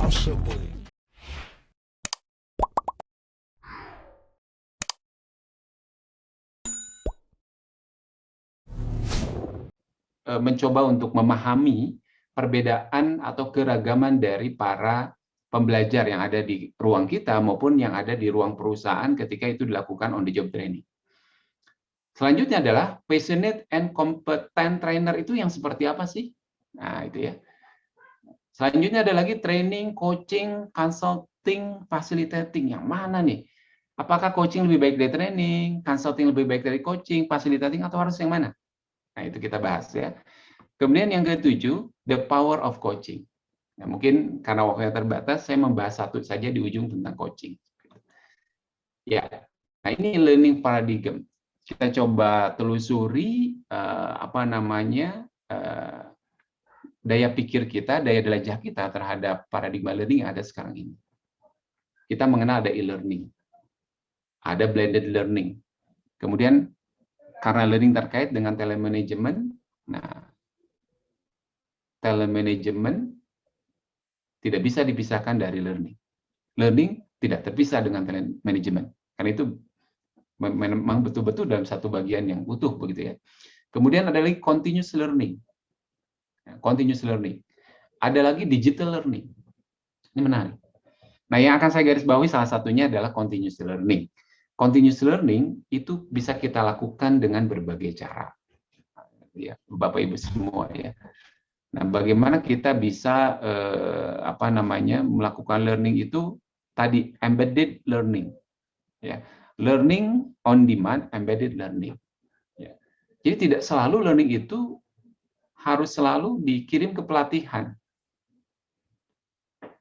possible. Mencoba untuk memahami perbedaan atau keragaman dari para pembelajar yang ada di ruang kita maupun yang ada di ruang perusahaan ketika itu dilakukan on the job training. Selanjutnya adalah passionate and competent trainer itu yang seperti apa sih? Nah, itu ya. Selanjutnya ada lagi training, coaching, consulting, facilitating. Yang mana nih? Apakah coaching lebih baik dari training, consulting lebih baik dari coaching, facilitating, atau harus yang mana? Nah, itu kita bahas ya. Kemudian yang ketujuh, the power of coaching. Nah, mungkin karena waktunya terbatas, saya membahas satu saja di ujung tentang coaching. Ya, nah ini learning paradigm. Kita coba telusuri daya pikir kita, daya jelajah kita terhadap paradigma learning yang ada sekarang ini. Kita mengenal ada e-learning, ada blended learning. Kemudian karena learning terkait dengan telemanagement, nah telemanagement tidak bisa dipisahkan dari learning. Learning tidak terpisah dengan telemanagement. Karena itu memang betul-betul dalam satu bagian yang utuh begitu ya. Kemudian ada lagi continuous learning. Continuous learning. Ada lagi digital learning. Ini menarik. Nah, yang akan saya garis bawahi salah satunya adalah continuous learning. Continuous learning itu bisa kita lakukan dengan berbagai cara. Ya, Bapak Ibu semua ya. Nah, bagaimana kita bisa melakukan learning itu tadi embedded learning, ya, learning on demand, embedded learning. Ya. Jadi tidak selalu learning itu harus selalu dikirim ke pelatihan.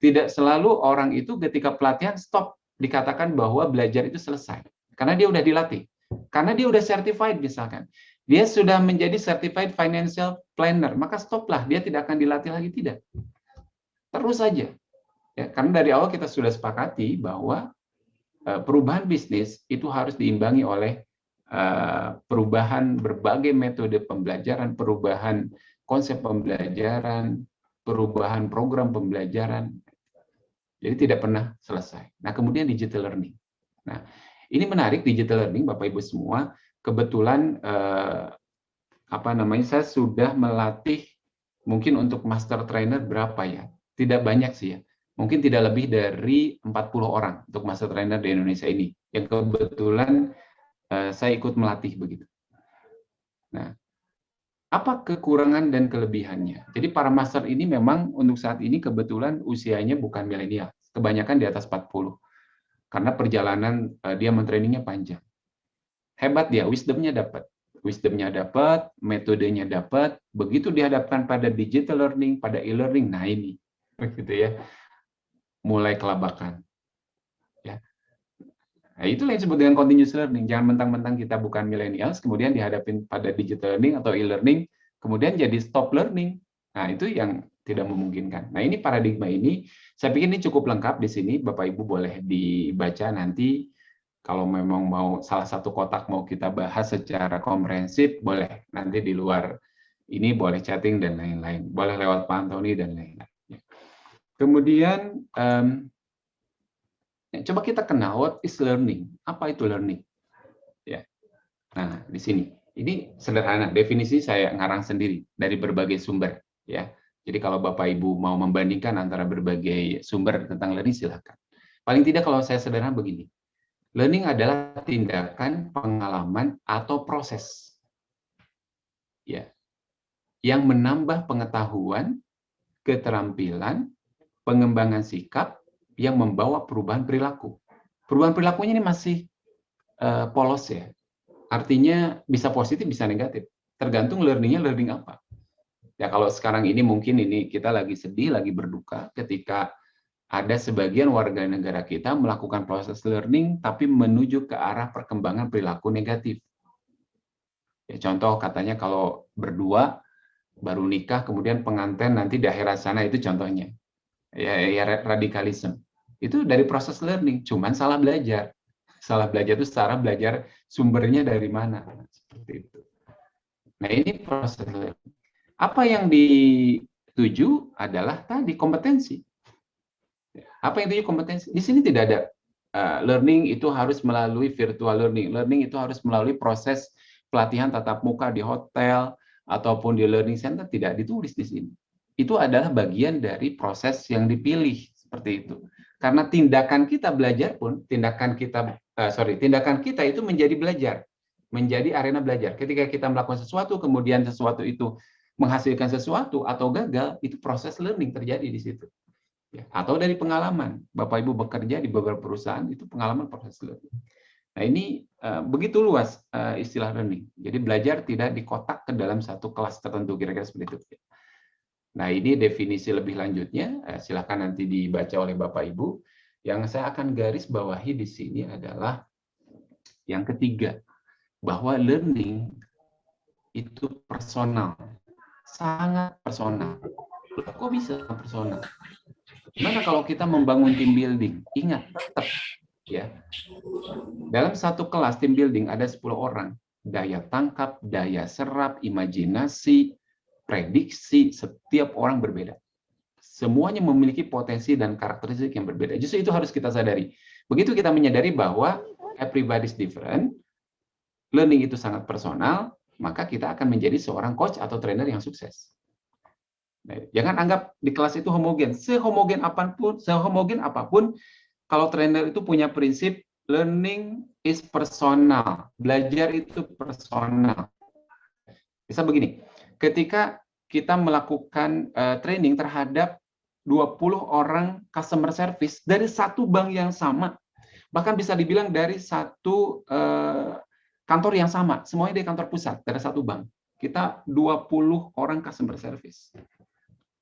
Tidak selalu orang itu ketika pelatihan stop dikatakan bahwa belajar itu selesai karena dia udah dilatih, karena dia udah certified misalkan. Dia sudah menjadi certified financial planner, maka stoplah, dia tidak akan dilatih lagi, tidak. Terus saja. Ya, karena dari awal kita sudah sepakati bahwa perubahan bisnis itu harus diimbangi oleh perubahan berbagai metode pembelajaran, perubahan konsep pembelajaran, perubahan program pembelajaran. Jadi tidak pernah selesai. Nah, kemudian digital learning. Nah, ini menarik digital learning, Bapak Ibu semua. Kebetulan saya sudah melatih mungkin untuk master trainer berapa ya? Tidak banyak sih ya. Mungkin tidak lebih dari 40 orang untuk master trainer di Indonesia ini. Yang kebetulan saya ikut melatih begitu. Nah, apa kekurangan dan kelebihannya? Jadi para master ini memang untuk saat ini kebetulan usianya bukan milenial. Kebanyakan di atas 40. Karena perjalanan dia mentrainingnya panjang. Hebat dia, wisdomnya dapat, metodenya dapat. Begitu dihadapkan pada digital learning, pada e-learning, nah ini, begitu ya, mulai kelabakan. Ya. Nah, itulah yang disebut dengan continuous learning. Jangan mentang-mentang kita bukan millennials, kemudian dihadapin pada digital learning atau e-learning, kemudian jadi stop learning. Nah, itu yang tidak memungkinkan. Nah, ini paradigma ini, saya pikir ini cukup lengkap di sini. Bapak Ibu boleh dibaca nanti. Kalau memang mau salah satu kotak mau kita bahas secara komprehensif, boleh. Nanti di luar ini boleh chatting dan lain-lain. Boleh lewat Pak Antoni dan lain-lain. Kemudian, coba kita kenal what is learning. Apa itu learning? Ya. Nah, di sini. Ini sederhana, definisi saya ngarang sendiri dari berbagai sumber. Ya. Jadi kalau Bapak Ibu mau membandingkan antara berbagai sumber tentang learning, silakan. Paling tidak kalau saya sederhana begini. Learning adalah tindakan, pengalaman, atau proses ya, yang menambah pengetahuan, keterampilan, pengembangan sikap yang membawa perubahan perilaku. Perubahan perilakunya ini masih polos ya. Artinya bisa positif, bisa negatif. Tergantung learning-nya learning apa. Ya kalau sekarang ini mungkin ini kita lagi sedih, lagi berduka ketika ada sebagian warga negara kita melakukan proses learning tapi menuju ke arah perkembangan perilaku negatif. Ya, contoh katanya kalau berdua baru nikah kemudian pengantin nanti di akhirat sana, itu contohnya. Ya radikalisme. Itu dari proses learning, cuman salah belajar. Salah belajar itu secara belajar sumbernya dari mana. Seperti itu. Nah, ini proses learning. Apa yang dituju adalah tadi kompetensi. Apa intinya kompetensi? Di sini tidak ada learning itu harus melalui virtual learning. Learning itu harus melalui proses pelatihan tatap muka di hotel ataupun di learning center, tidak ditulis di sini. Itu adalah bagian dari proses yang dipilih seperti itu. Karena tindakan kita belajar pun, tindakan kita itu menjadi belajar, menjadi arena belajar. Ketika kita melakukan sesuatu, kemudian sesuatu itu menghasilkan sesuatu atau gagal, itu proses learning terjadi di situ. Atau dari pengalaman, Bapak Ibu bekerja di beberapa perusahaan, itu pengalaman proses learning. Nah ini begitu luas istilah learning. Jadi belajar tidak dikotak ke dalam satu kelas tertentu, kira-kira seperti itu. Nah ini definisi lebih lanjutnya, silakan nanti dibaca oleh Bapak Ibu. Yang saya akan garis bawahi di sini adalah yang ketiga, bahwa learning itu personal, sangat personal. Kok bisa personal? Gimana kalau kita membangun team building? Ingat, tetap ya. Dalam satu kelas team building ada 10 orang. Daya tangkap, daya serap, imajinasi, prediksi, setiap orang berbeda. Semuanya memiliki potensi dan karakteristik yang berbeda. Justru itu harus kita sadari. Begitu kita menyadari bahwa everybody's different, learning itu sangat personal, maka kita akan menjadi seorang coach atau trainer yang sukses. Jangan anggap di kelas itu homogen. Sehomogen apapun, kalau trainer itu punya prinsip learning is personal. Belajar itu personal. Bisa begini, ketika kita melakukan training terhadap 20 orang customer service dari satu bank yang sama, bahkan bisa dibilang dari satu kantor yang sama, semuanya dari kantor pusat, dari satu bank. Kita 20 orang customer service.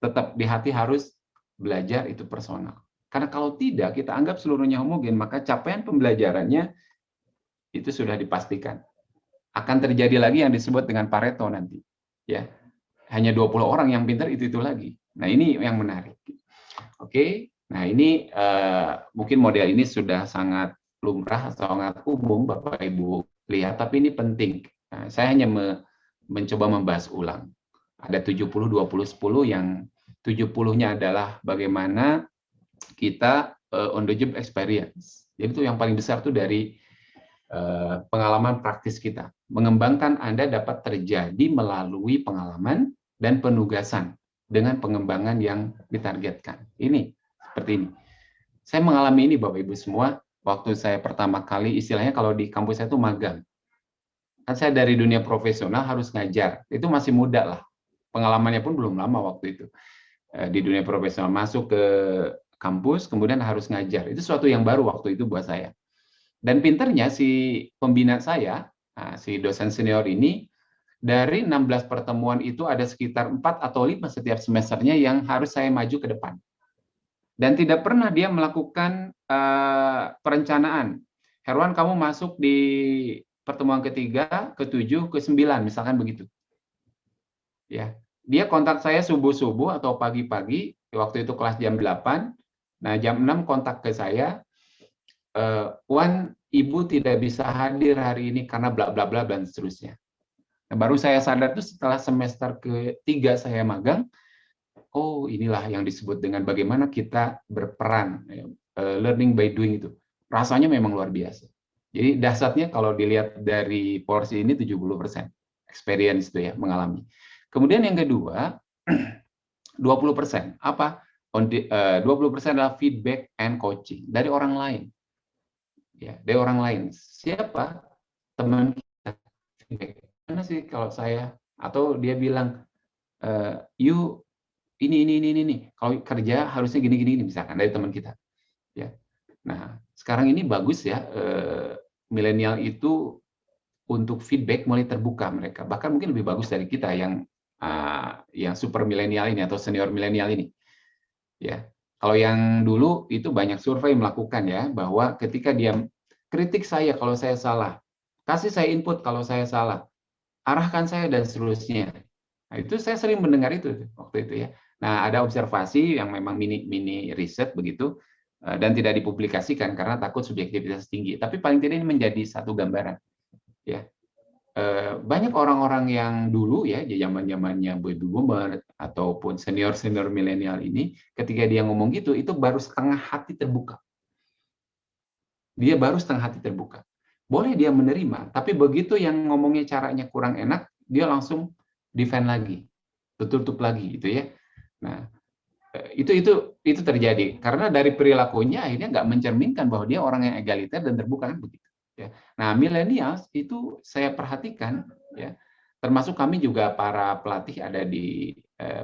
Tetap di hati harus belajar itu personal. Karena kalau tidak, kita anggap seluruhnya homogen, maka capaian pembelajarannya itu sudah dipastikan. Akan terjadi lagi yang disebut dengan Pareto nanti. Ya, hanya 20 orang yang pintar itu lagi. Nah ini yang menarik. Oke, nah ini mungkin model ini sudah sangat lumrah, sangat umum Bapak Ibu lihat, tapi ini penting. Nah, saya hanya mencoba membahas ulang. Ada 70, 20, 10 yang 70-nya adalah bagaimana kita on the job experience. Jadi itu yang paling besar tuh dari pengalaman praktis kita. Mengembangkan Anda dapat terjadi melalui pengalaman dan penugasan dengan pengembangan yang ditargetkan. Ini seperti ini. Saya mengalami ini Bapak Ibu semua waktu saya pertama kali, istilahnya kalau di kampus saya itu magang. Kan saya dari dunia profesional harus ngajar. Itu masih muda lah. Pengalamannya pun belum lama waktu itu. Di dunia profesional masuk ke kampus, kemudian harus ngajar. Itu suatu yang baru waktu itu buat saya. Dan pinternya si pembina saya, si dosen senior ini, dari 16 pertemuan itu ada sekitar 4 atau 5 setiap semesternya yang harus saya maju ke depan. Dan tidak pernah dia melakukan perencanaan. Herwan, kamu masuk di pertemuan ketiga, ke-7, ke-9, misalkan begitu. Ya, dia kontak saya subuh-subuh atau pagi-pagi, waktu itu kelas jam 8. Nah, jam 6 kontak ke saya, Wan, Ibu tidak bisa hadir hari ini karena bla bla bla dan seterusnya. Nah, baru saya sadar itu setelah semester ke-3 saya magang, oh inilah yang disebut dengan bagaimana kita berperan, learning by doing itu. Rasanya memang luar biasa. Jadi dasarnya kalau dilihat dari porsi ini 70% experience itu ya, mengalami. Kemudian yang kedua, 20%. Apa? 20% adalah feedback and coaching dari orang lain. Ya, dari orang lain. Siapa? Teman kita. Mana sih kalau saya? Atau dia bilang, you ini. Kalau kerja harusnya gini, misalkan dari teman kita. Ya. Nah, sekarang ini bagus ya, milenial itu untuk feedback mulai terbuka mereka. Bahkan mungkin lebih bagus dari kita yang super milenial ini atau senior milenial ini. Ya, kalau yang dulu itu banyak survei melakukan ya bahwa ketika dia kritik saya kalau saya salah, kasih saya input kalau saya salah, arahkan saya dan seterusnya. Nah, itu saya sering mendengar itu waktu itu ya. Nah, ada observasi yang memang mini riset begitu dan tidak dipublikasikan karena takut subjektivitas tinggi. Tapi paling tidak ini menjadi satu gambaran. Ya. banyak orang-orang yang dulu ya, zaman-zamannya baby boomer ataupun senior-senior milenial ini, ketika dia ngomong gitu, itu baru setengah hati terbuka. Dia baru setengah hati terbuka. Boleh dia menerima, tapi begitu yang ngomongnya caranya kurang enak, dia langsung defend lagi, tutup lagi, gitu ya. Nah, itu terjadi karena dari perilakunya akhirnya nggak mencerminkan bahwa dia orang yang egaliter dan terbuka, kan begitu. Ya. Nah, millennials itu saya perhatikan, ya, termasuk kami juga para pelatih ada di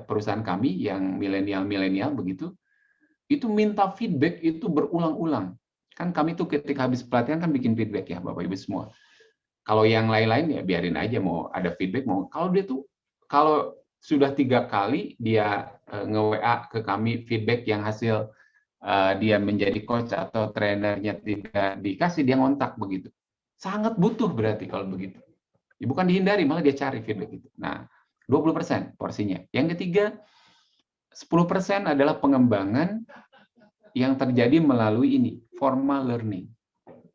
perusahaan kami yang milenial begitu, itu minta feedback itu berulang-ulang. Kan kami tuh ketika habis pelatihan kan bikin feedback ya Bapak Ibu semua. Kalau yang lain-lain ya biarin aja, mau ada feedback mau. Kalau dia tuh kalau sudah 3 kali dia nge-WA ke kami feedback yang hasil dia menjadi coach atau trainernya tidak dikasih, dia ngontak begitu. Sangat butuh berarti kalau begitu. Ya, bukan dihindari, malah dia cari feedback itu. Nah, 20% porsinya. Yang ketiga, 10% adalah pengembangan yang terjadi melalui ini, formal learning.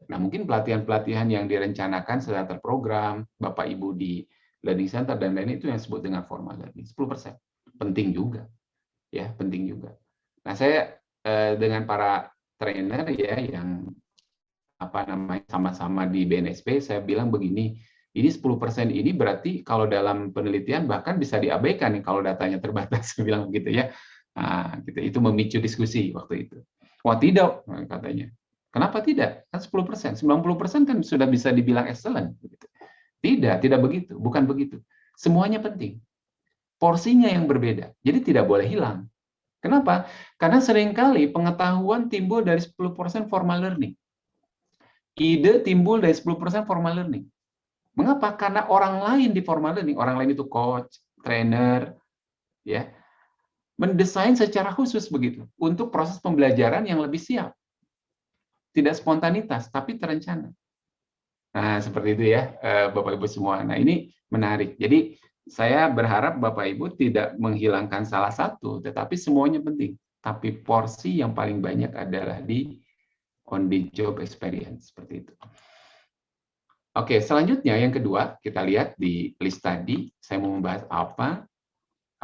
Nah, mungkin pelatihan-pelatihan yang direncanakan secara terprogram, Bapak Ibu di learning center dan lain itu yang disebut dengan formal learning. 10%. Penting juga. Ya, penting juga. Nah, saya dengan para trainer ya yang sama-sama di BNSP, saya bilang begini, ini 10% ini berarti kalau dalam penelitian bahkan bisa diabaikan nih kalau datanya terbatas, saya bilang begitu ya. Nah, gitu, itu memicu diskusi waktu itu. Wah tidak, katanya. Kenapa tidak? Kan 10%, 90% kan sudah bisa dibilang excellent. Tidak begitu, bukan begitu. Semuanya penting. Porsinya yang berbeda, jadi tidak boleh hilang. Kenapa? Karena seringkali pengetahuan timbul dari 10% formal learning. Ide timbul dari 10% formal learning. Mengapa? Karena orang lain di formal learning, orang lain itu coach, trainer, ya, mendesain secara khusus begitu untuk proses pembelajaran yang lebih siap. Tidak spontanitas, tapi terencana. Nah, seperti itu ya, Bapak Ibu semua. Nah, ini menarik. Jadi, saya berharap Bapak Ibu tidak menghilangkan salah satu, tetapi semuanya penting. Tapi porsi yang paling banyak adalah di on the job experience, seperti itu. Oke, selanjutnya yang kedua, kita lihat di list tadi, saya mau membahas apa.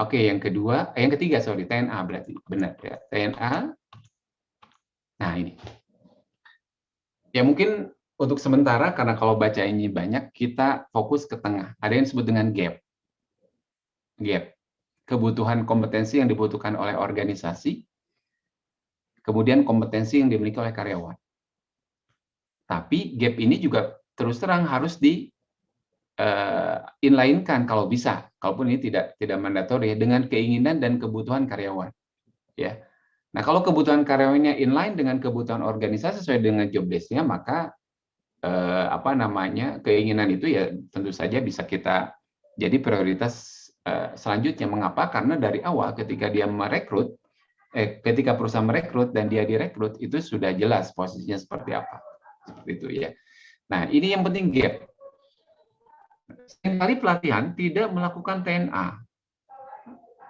Oke, yang ketiga, sorry, TNA berarti. Benar ya, TNA. Nah, ini. Ya mungkin untuk sementara, karena kalau baca ini banyak, kita fokus ke tengah. Ada yang disebut dengan gap. Gap. Kebutuhan kompetensi yang dibutuhkan oleh organisasi, kemudian kompetensi yang dimiliki oleh karyawan. Tapi gap ini juga terus terang harus di inline-kan kalau bisa, kalaupun ini tidak mandatori, dengan keinginan dan kebutuhan karyawan. Ya. Nah, kalau kebutuhan karyawannya inline dengan kebutuhan organisasi sesuai dengan job desk-nya, maka keinginan itu ya tentu saja bisa kita jadi prioritas selanjutnya. Mengapa? Karena dari awal ketika dia merekrut, ketika perusahaan merekrut dan dia direkrut, itu sudah jelas posisinya seperti apa. Seperti itu ya. Nah, ini yang penting gap. Seringkali pelatihan tidak melakukan TNA.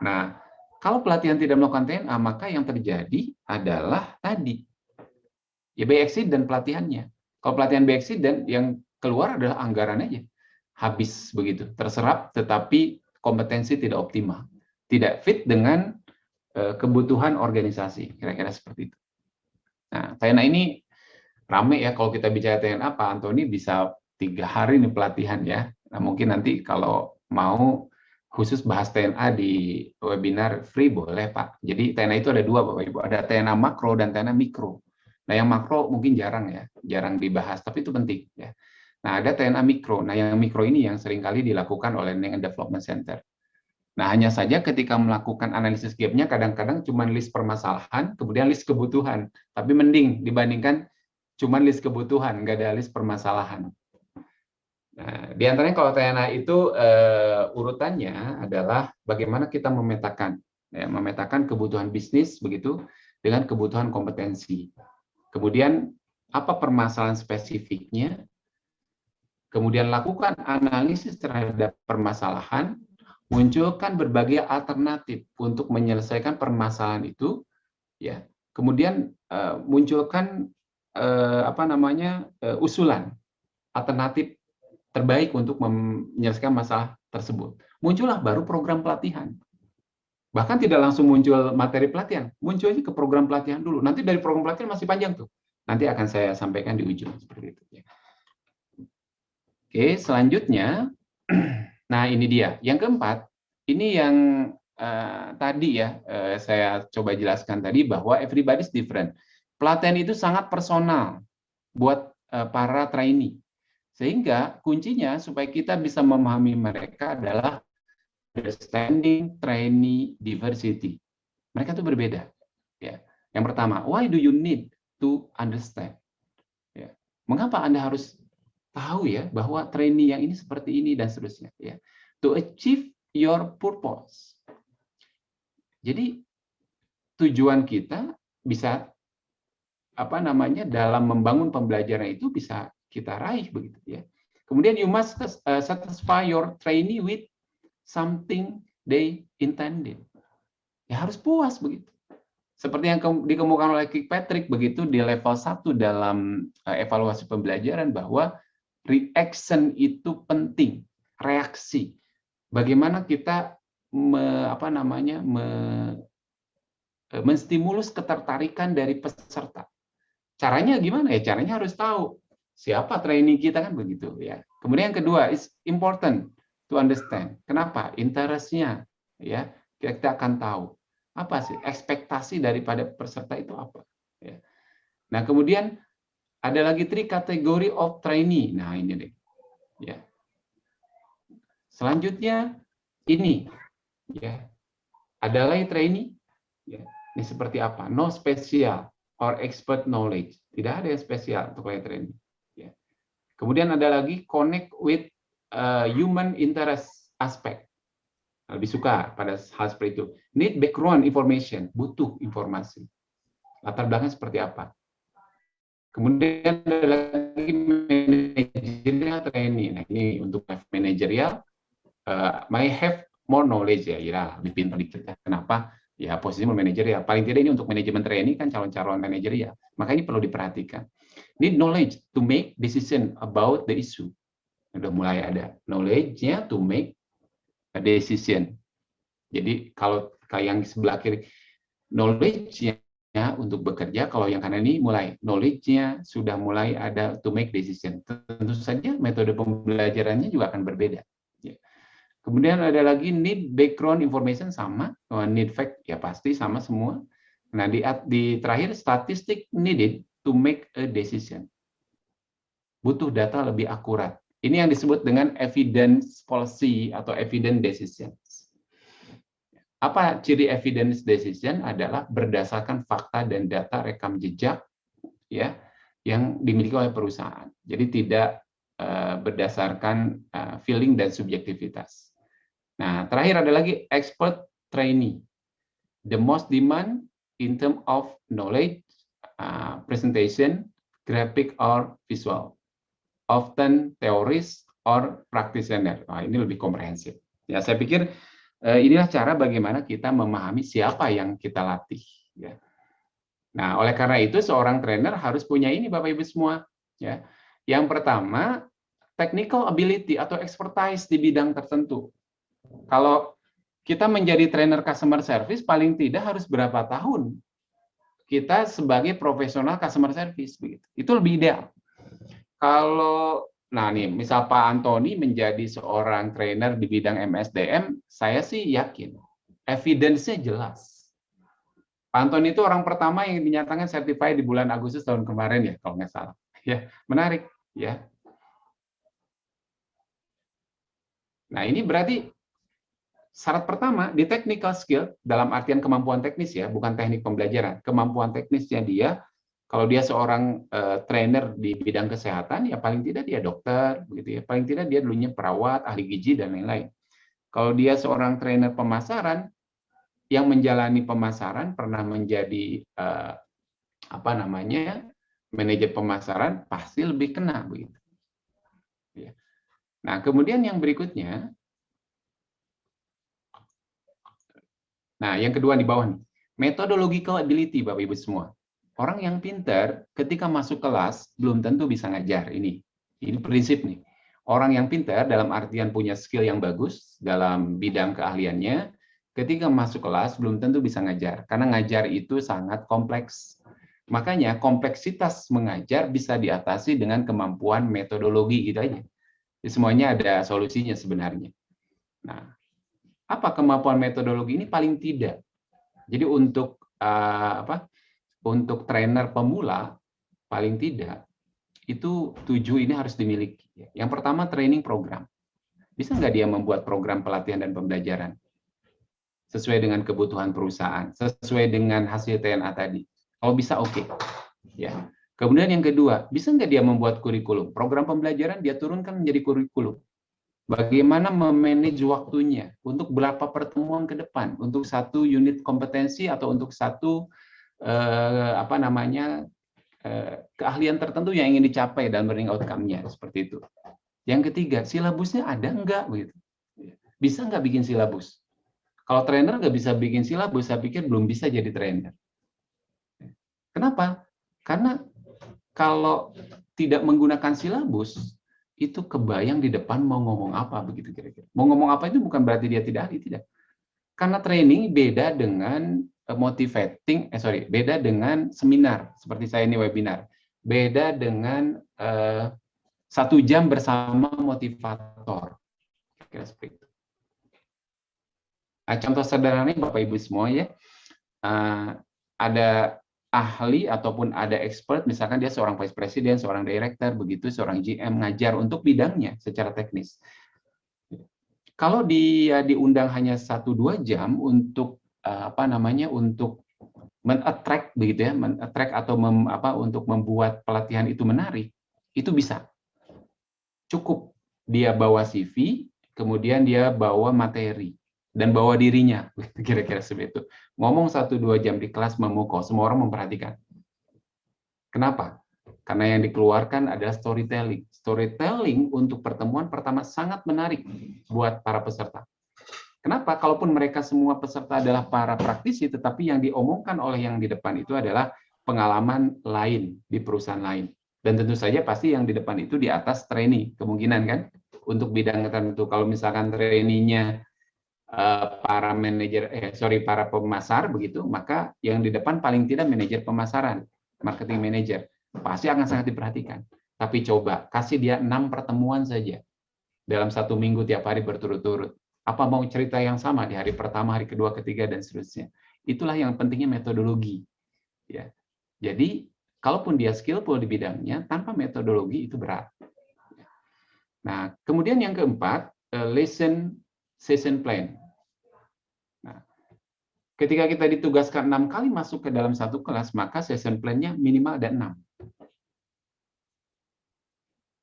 Nah, kalau pelatihan tidak melakukan TNA, maka yang terjadi adalah tadi, ya by accident pelatihannya. Kalau pelatihan by accident, yang keluar adalah anggaran aja. Habis begitu, terserap, tetapi kompetensi tidak optimal. Tidak fit dengan kebutuhan organisasi, kira-kira seperti itu. Nah, TNA ini rame ya, kalau kita bicara TNA, Pak Antoni bisa 3 hari nih pelatihan ya. Nah, mungkin nanti kalau mau khusus bahas TNA di webinar free boleh Pak. Jadi TNA itu ada 2 Bapak Ibu, ada TNA makro dan TNA mikro. Nah yang makro mungkin jarang ya, jarang dibahas, tapi itu penting ya. Nah ada TNA mikro, nah yang mikro ini yang seringkali dilakukan oleh Learning and Development Center. Nah hanya saja ketika melakukan analisis gap-nya kadang-kadang cuma list permasalahan, kemudian list kebutuhan. Tapi mending dibandingkan cuma list kebutuhan, nggak ada list permasalahan. Nah, di antaranya kalau TNA itu urutannya adalah bagaimana kita memetakan kebutuhan bisnis begitu dengan kebutuhan kompetensi. Kemudian apa permasalahan spesifiknya? Kemudian lakukan analisis terhadap permasalahan, munculkan berbagai alternatif untuk menyelesaikan permasalahan itu, ya. Kemudian munculkan usulan alternatif terbaik untuk menyelesaikan masalah tersebut. Muncullah baru program pelatihan. Bahkan tidak langsung muncul materi pelatihan, munculnya ke program pelatihan dulu. Nanti dari program pelatihan masih panjang tuh. Nanti akan saya sampaikan di ujung seperti itu. Oke, selanjutnya, nah ini dia. Yang keempat, ini yang tadi ya saya coba jelaskan tadi bahwa everybody's different. Pelatihan itu sangat personal buat para trainee. Sehingga kuncinya supaya kita bisa memahami mereka adalah understanding trainee diversity. Mereka itu berbeda. Ya. Yang pertama, why do you need to understand? Ya. Mengapa Anda harus tahu ya bahwa trainee yang ini seperti ini dan seterusnya. Ya. To achieve your purpose. Jadi tujuan kita bisa dalam membangun pembelajaran itu bisa kita raih begitu ya. Kemudian you must satisfy your trainee with something they intended. Ya harus puas begitu. Seperti yang dikemukakan oleh Kirkpatrick begitu di level 1 dalam evaluasi pembelajaran bahwa reaction itu penting, reaksi. Bagaimana kita menstimulus ketertarikan dari peserta. Caranya gimana ya? Caranya harus tahu siapa trainee kita kan begitu ya. Kemudian yang kedua, it's important to understand. Kenapa? Interest-nya ya. Kita akan tahu apa sih ekspektasi daripada peserta itu apa. Ya. Nah kemudian ada lagi 3 kategori of trainee. Nah ini deh. Ya. Selanjutnya ini ya. Ada lagi trainee. Ya. Ini seperti apa? No special or expert knowledge. Tidak ada yang spesial untuk trainee. Ya. Kemudian ada lagi connect with human interest aspect. Lebih suka pada hal seperti itu. Need background information, butuh informasi. Latar belakang seperti apa. Kemudian ada lagi managerial training. Nah, ini untuk managerial, may have more knowledge ya, lebih pintar dikit. Kenapa? Ya posisi manajerial. Paling tidak ini untuk manajemen training kan calon-calon manajerial. Maka ini perlu diperhatikan. Need knowledge to make decision about the issue. Udah mulai ada knowledge-nya to make a decision. Jadi kalau yang sebelah kiri knowledge-nya untuk bekerja, kalau yang kanan ini mulai knowledge-nya sudah mulai ada to make decision. Tentu saja metode pembelajarannya juga akan berbeda. Kemudian ada lagi need background information sama, need fact ya pasti sama semua. Nah di terakhir statistik needed to make a decision. Butuh data lebih akurat. Ini yang disebut dengan evidence policy atau evidence decisions. Apa ciri evidence decision? Adalah berdasarkan fakta dan data rekam jejak ya yang dimiliki oleh perusahaan. Jadi tidak berdasarkan feeling dan subjektivitas. Nah, terakhir ada lagi expert trainee. The most demand in terms of knowledge, presentation, graphic or visual. Often theories or practitioner. Nah, ini lebih komprehensif. Ya, saya pikir inilah cara bagaimana kita memahami siapa yang kita latih. Ya. Nah, oleh karena itu seorang trainer harus punya ini, Bapak Ibu semua. Ya. Yang pertama, technical ability atau expertise di bidang tertentu. Kalau kita menjadi trainer customer service, paling tidak harus berapa tahun kita sebagai profesional customer service. Begitu. Itu lebih ideal. Kalau, nah nih, misal Pak Antoni menjadi seorang trainer di bidang MSDM, saya sih yakin, evidence-nya jelas. Pak Antoni itu orang pertama yang dinyatakan certified di bulan Agustus tahun kemarin ya, kalau nggak salah. Ya, menarik. Ya. Nah ini berarti syarat pertama di technical skill dalam artian kemampuan teknis ya, bukan teknik pembelajaran. Kemampuan teknisnya dia, kalau dia seorang trainer di bidang kesehatan, ya paling tidak dia dokter, begitu ya. Paling tidak dia dulunya perawat, ahli gizi dan lain-lain. Kalau dia seorang trainer pemasaran yang menjalani pemasaran, pernah menjadi manajer pemasaran, pasti lebih kena begitu. Nah, kemudian yang berikutnya. Nah, yang kedua di bawah nih, methodological ability Bapak Ibu semua. Orang yang pintar ketika masuk kelas belum tentu bisa ngajar ini. Ini prinsip nih. Orang yang pintar dalam artian punya skill yang bagus dalam bidang keahliannya, ketika masuk kelas belum tentu bisa ngajar, karena ngajar itu sangat kompleks. Makanya kompleksitas mengajar bisa diatasi dengan kemampuan metodologi gitu aja. Jadi semuanya ada solusinya sebenarnya. Nah, apa kemampuan metodologi ini? Paling tidak. Jadi untuk untuk trainer pemula paling tidak itu 7 ini harus dimiliki. Yang pertama, training program. Bisa nggak dia membuat program pelatihan dan pembelajaran sesuai dengan kebutuhan perusahaan, sesuai dengan hasil TNA tadi? Kalau bisa, oke. Ya. Kemudian yang kedua, bisa nggak dia membuat kurikulum? Program pembelajaran dia turunkan menjadi kurikulum. Bagaimana memanage waktunya untuk berapa pertemuan ke depan, untuk satu unit kompetensi atau untuk satu keahlian tertentu yang ingin dicapai dan learning outcome-nya, seperti itu. Yang ketiga, silabusnya ada nggak begitu? Bisa nggak bikin silabus? Kalau trainer nggak bisa bikin silabus, saya pikir belum bisa jadi trainer. Kenapa? Karena kalau tidak menggunakan silabus, itu kebayang di depan mau ngomong apa begitu kira-kira. Mau ngomong apa itu bukan berarti dia tidak ahli, tidak. Karena training beda dengan beda dengan seminar seperti saya ini webinar, beda dengan 1 jam bersama motivator. Kira seperti itu. Nah, contoh sederhananya Bapak Ibu semua ya, ada ahli ataupun ada expert, misalkan dia seorang vice president, seorang director, begitu seorang GM ngajar untuk bidangnya secara teknis. Kalau dia diundang hanya 1-2 jam untuk untuk men-attract begitu ya, men-attract atau untuk membuat pelatihan itu menarik, itu bisa. Cukup dia bawa CV, kemudian dia bawa materi dan bawa dirinya, kira-kira seperti itu. Ngomong 1-2 jam di kelas memukau, semua orang memperhatikan. Kenapa? Karena yang dikeluarkan adalah storytelling. Storytelling untuk pertemuan pertama sangat menarik buat para peserta. Kenapa? Kalaupun mereka semua peserta adalah para praktisi, tetapi yang diomongkan oleh yang di depan itu adalah pengalaman lain di perusahaan lain. Dan tentu saja pasti yang di depan itu di atas trainee, kemungkinan kan? Untuk bidang tertentu. Kalau misalkan trainee-nya para pemasar begitu, maka yang di depan paling tidak manajer pemasaran, marketing manager, pasti akan sangat diperhatikan. Tapi coba kasih dia 6 pertemuan saja dalam 1 minggu tiap hari berturut-turut. Apa mau cerita yang sama di hari pertama, hari kedua, ketiga, dan seterusnya. Itulah yang pentingnya metodologi. Ya. Jadi, kalaupun dia skillful di bidangnya, tanpa metodologi itu berat. Nah, kemudian yang keempat, lesson session plan. Nah, ketika kita ditugaskan 6 kali masuk ke dalam satu kelas, maka session plan-nya minimal ada 6.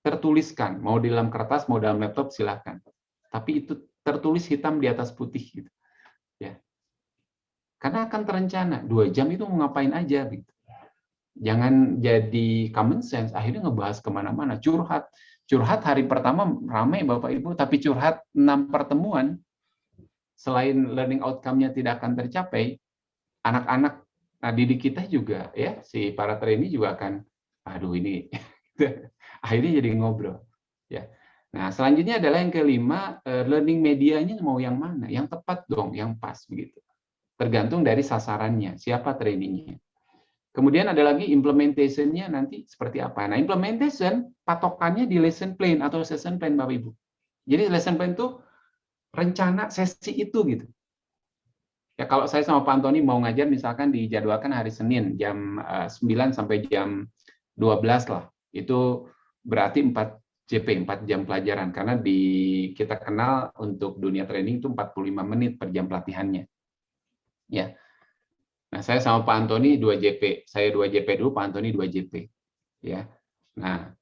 Tertuliskan, mau di dalam kertas, mau dalam laptop, silahkan. Tapi itu tertulis hitam di atas putih. Gitu. Ya. Karena akan terencana, 2 jam itu mau ngapain aja. Gitu. Jangan jadi common sense, akhirnya ngebahas kemana-mana. Curhat hari pertama ramai Bapak Ibu, tapi curhat 6 pertemuan, selain learning outcome-nya tidak akan tercapai, anak-anak didik kita juga, ya si para trainee juga akan, aduh ini, akhirnya jadi ngobrol. Ya. Nah, selanjutnya adalah yang kelima, learning medianya mau yang mana? Yang tepat dong, yang pas begitu. Tergantung dari sasarannya, siapa trainingnya. Kemudian ada lagi implementation-nya nanti seperti apa. Nah, implementation patokannya di lesson plan atau session plan Bapak Ibu. Jadi lesson plan itu rencana sesi itu gitu. Ya kalau saya sama Pak Antoni mau ngajar misalkan dijadwalkan hari Senin jam 9 sampai jam 12 lah. Itu berarti 4 jam pelajaran karena kita kenal untuk dunia training itu 45 menit per jam pelatihannya. Ya. Nah, saya sama Pak Antoni 2 JP. Saya 2 JP dulu, Pak Antoni 2 JP. Ya. Nah,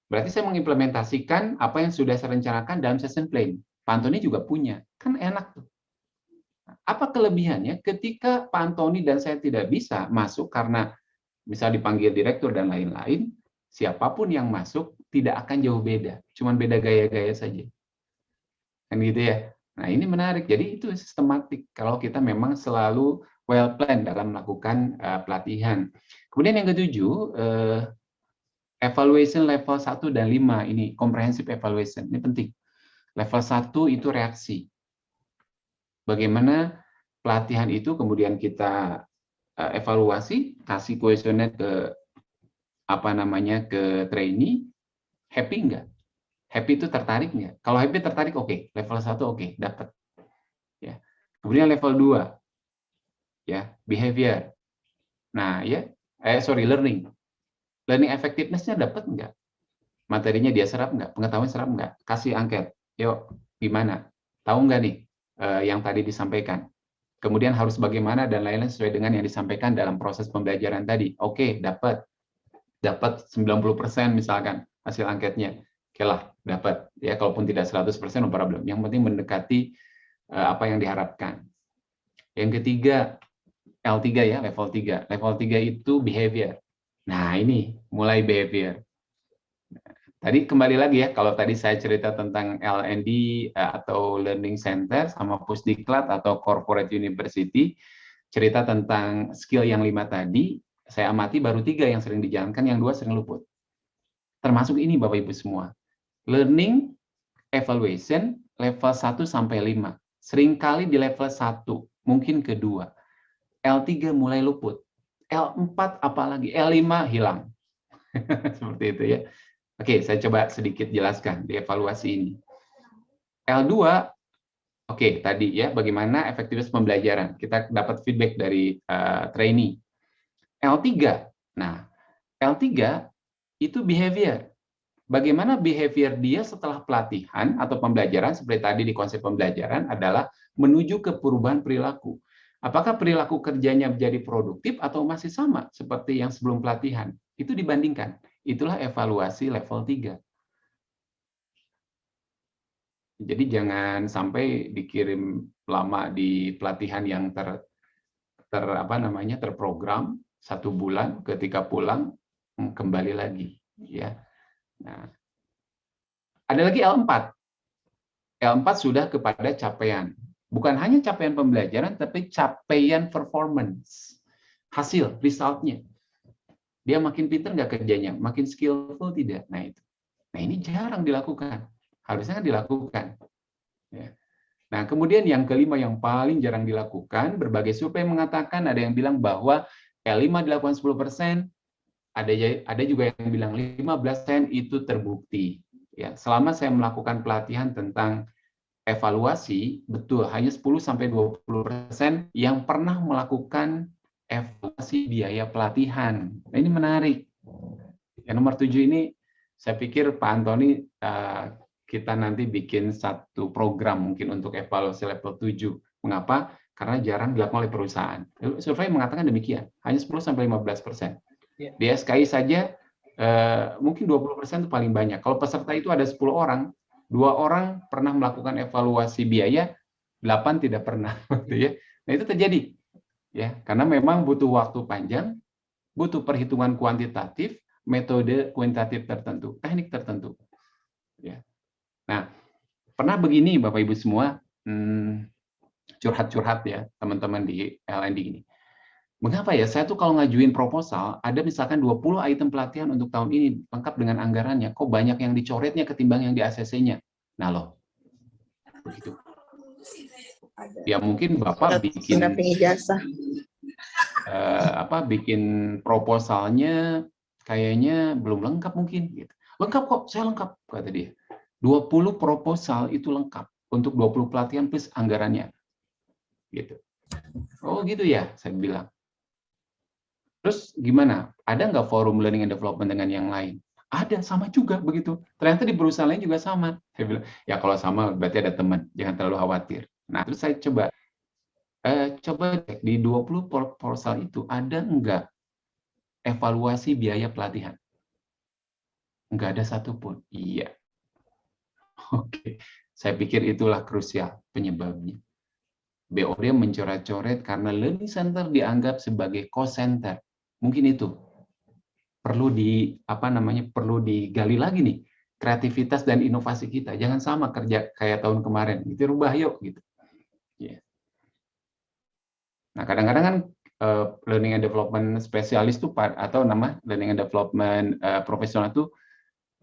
berarti saya mengimplementasikan apa yang sudah saya rencanakan dalam session plan. Pak Antoni juga punya. Kan enak tuh. Apa kelebihannya ketika Pak Antoni dan saya tidak bisa masuk karena misal dipanggil direktur dan lain-lain, siapapun yang masuk tidak akan jauh beda, cuman beda gaya-gaya saja. Kan gitu ya. Nah, ini menarik. Jadi itu sistematik kalau kita memang selalu well plan dalam melakukan pelatihan. Kemudian yang ketujuh, Evaluation level 1 dan 5 ini comprehensive evaluation. Ini penting. Level 1 itu reaksi. Bagaimana pelatihan itu kemudian kita evaluasi, kasih kuesioner ke ke trainee, happy enggak? Happy itu tertarik enggak? Kalau happy tertarik oke, level 1 oke, dapat. Ya. Kemudian level 2 ya, behavior. Nah, ya, learning. Learning effectiveness-nya dapat enggak? Materinya dia serap nggak? Pengetahuan serap nggak? Kasih angket. Yuk, gimana? Tahu nggak nih yang tadi disampaikan? Kemudian harus bagaimana dan lain-lain sesuai dengan yang disampaikan dalam proses pembelajaran tadi. Oke, dapat 90% misalkan hasil angketnya. Oke lah, dapat. Ya, kalaupun tidak 100% no problem. Yang penting mendekati apa yang diharapkan. Yang ketiga, L3 ya, level 3. Level 3 itu behavior. Nah, ini mulai behavior. Tadi kembali lagi ya, kalau tadi saya cerita tentang L&D atau Learning Center sama Pusdiklat atau Corporate University, cerita tentang skill yang 5 tadi, saya amati baru 3 yang sering dijalankan, yang 2 sering luput. Termasuk ini Bapak Ibu semua. Learning, evaluation, level 1 sampai 5. Seringkali di level 1, mungkin kedua. L3 mulai luput. L4 apalagi, L5 hilang. Seperti itu ya. Oke, saya coba sedikit jelaskan di evaluasi ini. L2, oke, tadi ya, bagaimana efektivitas pembelajaran. Kita dapat feedback dari trainee. L3, nah, L3 itu behavior. Bagaimana behavior dia setelah pelatihan atau pembelajaran, seperti tadi di konsep pembelajaran, adalah menuju ke perubahan perilaku. Apakah perilaku kerjanya menjadi produktif atau masih sama seperti yang sebelum pelatihan? Itu dibandingkan. Itulah evaluasi level 3. Jadi jangan sampai dikirim lama di pelatihan yang terprogram 1 bulan, ketika pulang kembali lagi ya. Nah, ada lagi L4. L4 sudah kepada capaian. Bukan hanya capaian pembelajaran tapi capaian performance. Hasil, resultnya. Dia makin pintar nggak kerjanya, makin skillful tidak. Nah itu. Nah ini jarang dilakukan. Harusnya kan dilakukan. Ya. Nah kemudian yang kelima yang paling jarang dilakukan, berbagai survei mengatakan, ada yang bilang bahwa L5 dilakukan 10%, ada juga yang bilang 15% itu terbukti. Ya, selama saya melakukan pelatihan tentang evaluasi, betul hanya 10-20% yang pernah melakukan evaluasi biaya pelatihan. Nah, ini menarik. Yang nomor 7 ini, saya pikir Pak Antoni, kita nanti bikin satu program mungkin untuk evaluasi level 7. Mengapa? Karena jarang dilakukan oleh perusahaan. Survei mengatakan demikian, hanya 10-15%. Di SKI saja, mungkin 20% itu paling banyak. Kalau peserta itu ada 10 orang, 2 orang pernah melakukan evaluasi biaya, 8 tidak pernah. Nah itu terjadi. Ya, karena memang butuh waktu panjang, butuh perhitungan kuantitatif, metode kuantitatif tertentu, teknik tertentu. Ya. Nah, pernah begini Bapak Ibu semua, curhat-curhat ya teman-teman di L&D ini. Mengapa ya? Saya tuh kalau ngajuin proposal, ada misalkan 20 item pelatihan untuk tahun ini, lengkap dengan anggarannya. Kok banyak yang dicoretnya ketimbang yang di ACC-nya? Nah loh, begitu. Ya mungkin Bapak bikin bikin proposalnya kayaknya belum lengkap mungkin. Gitu. Lengkap kok, saya lengkap, kata dia. 20 proposal itu lengkap untuk 20 pelatihan plus anggarannya. Gitu. Oh gitu ya, saya bilang. Terus gimana? Ada nggak forum learning and development dengan yang lain? Ada, sama juga begitu. Ternyata di perusahaan lain juga sama. Saya bilang, ya kalau sama berarti ada teman, jangan terlalu khawatir. Nah, terus saya coba cek di 20 proposal itu ada nggak evaluasi biaya pelatihan? Nggak ada satupun. Iya. Oke, saya pikir itulah krusial penyebabnya. BOD mencoret-coret karena learning center dianggap sebagai cost center. Mungkin itu perlu perlu digali lagi nih kreativitas dan inovasi kita. Jangan sama kerja kayak tahun kemarin. Itu rubah yuk gitu. Yeah. Nah, kadang-kadang kan learning and development spesialis tuh atau nama learning and development profesional tuh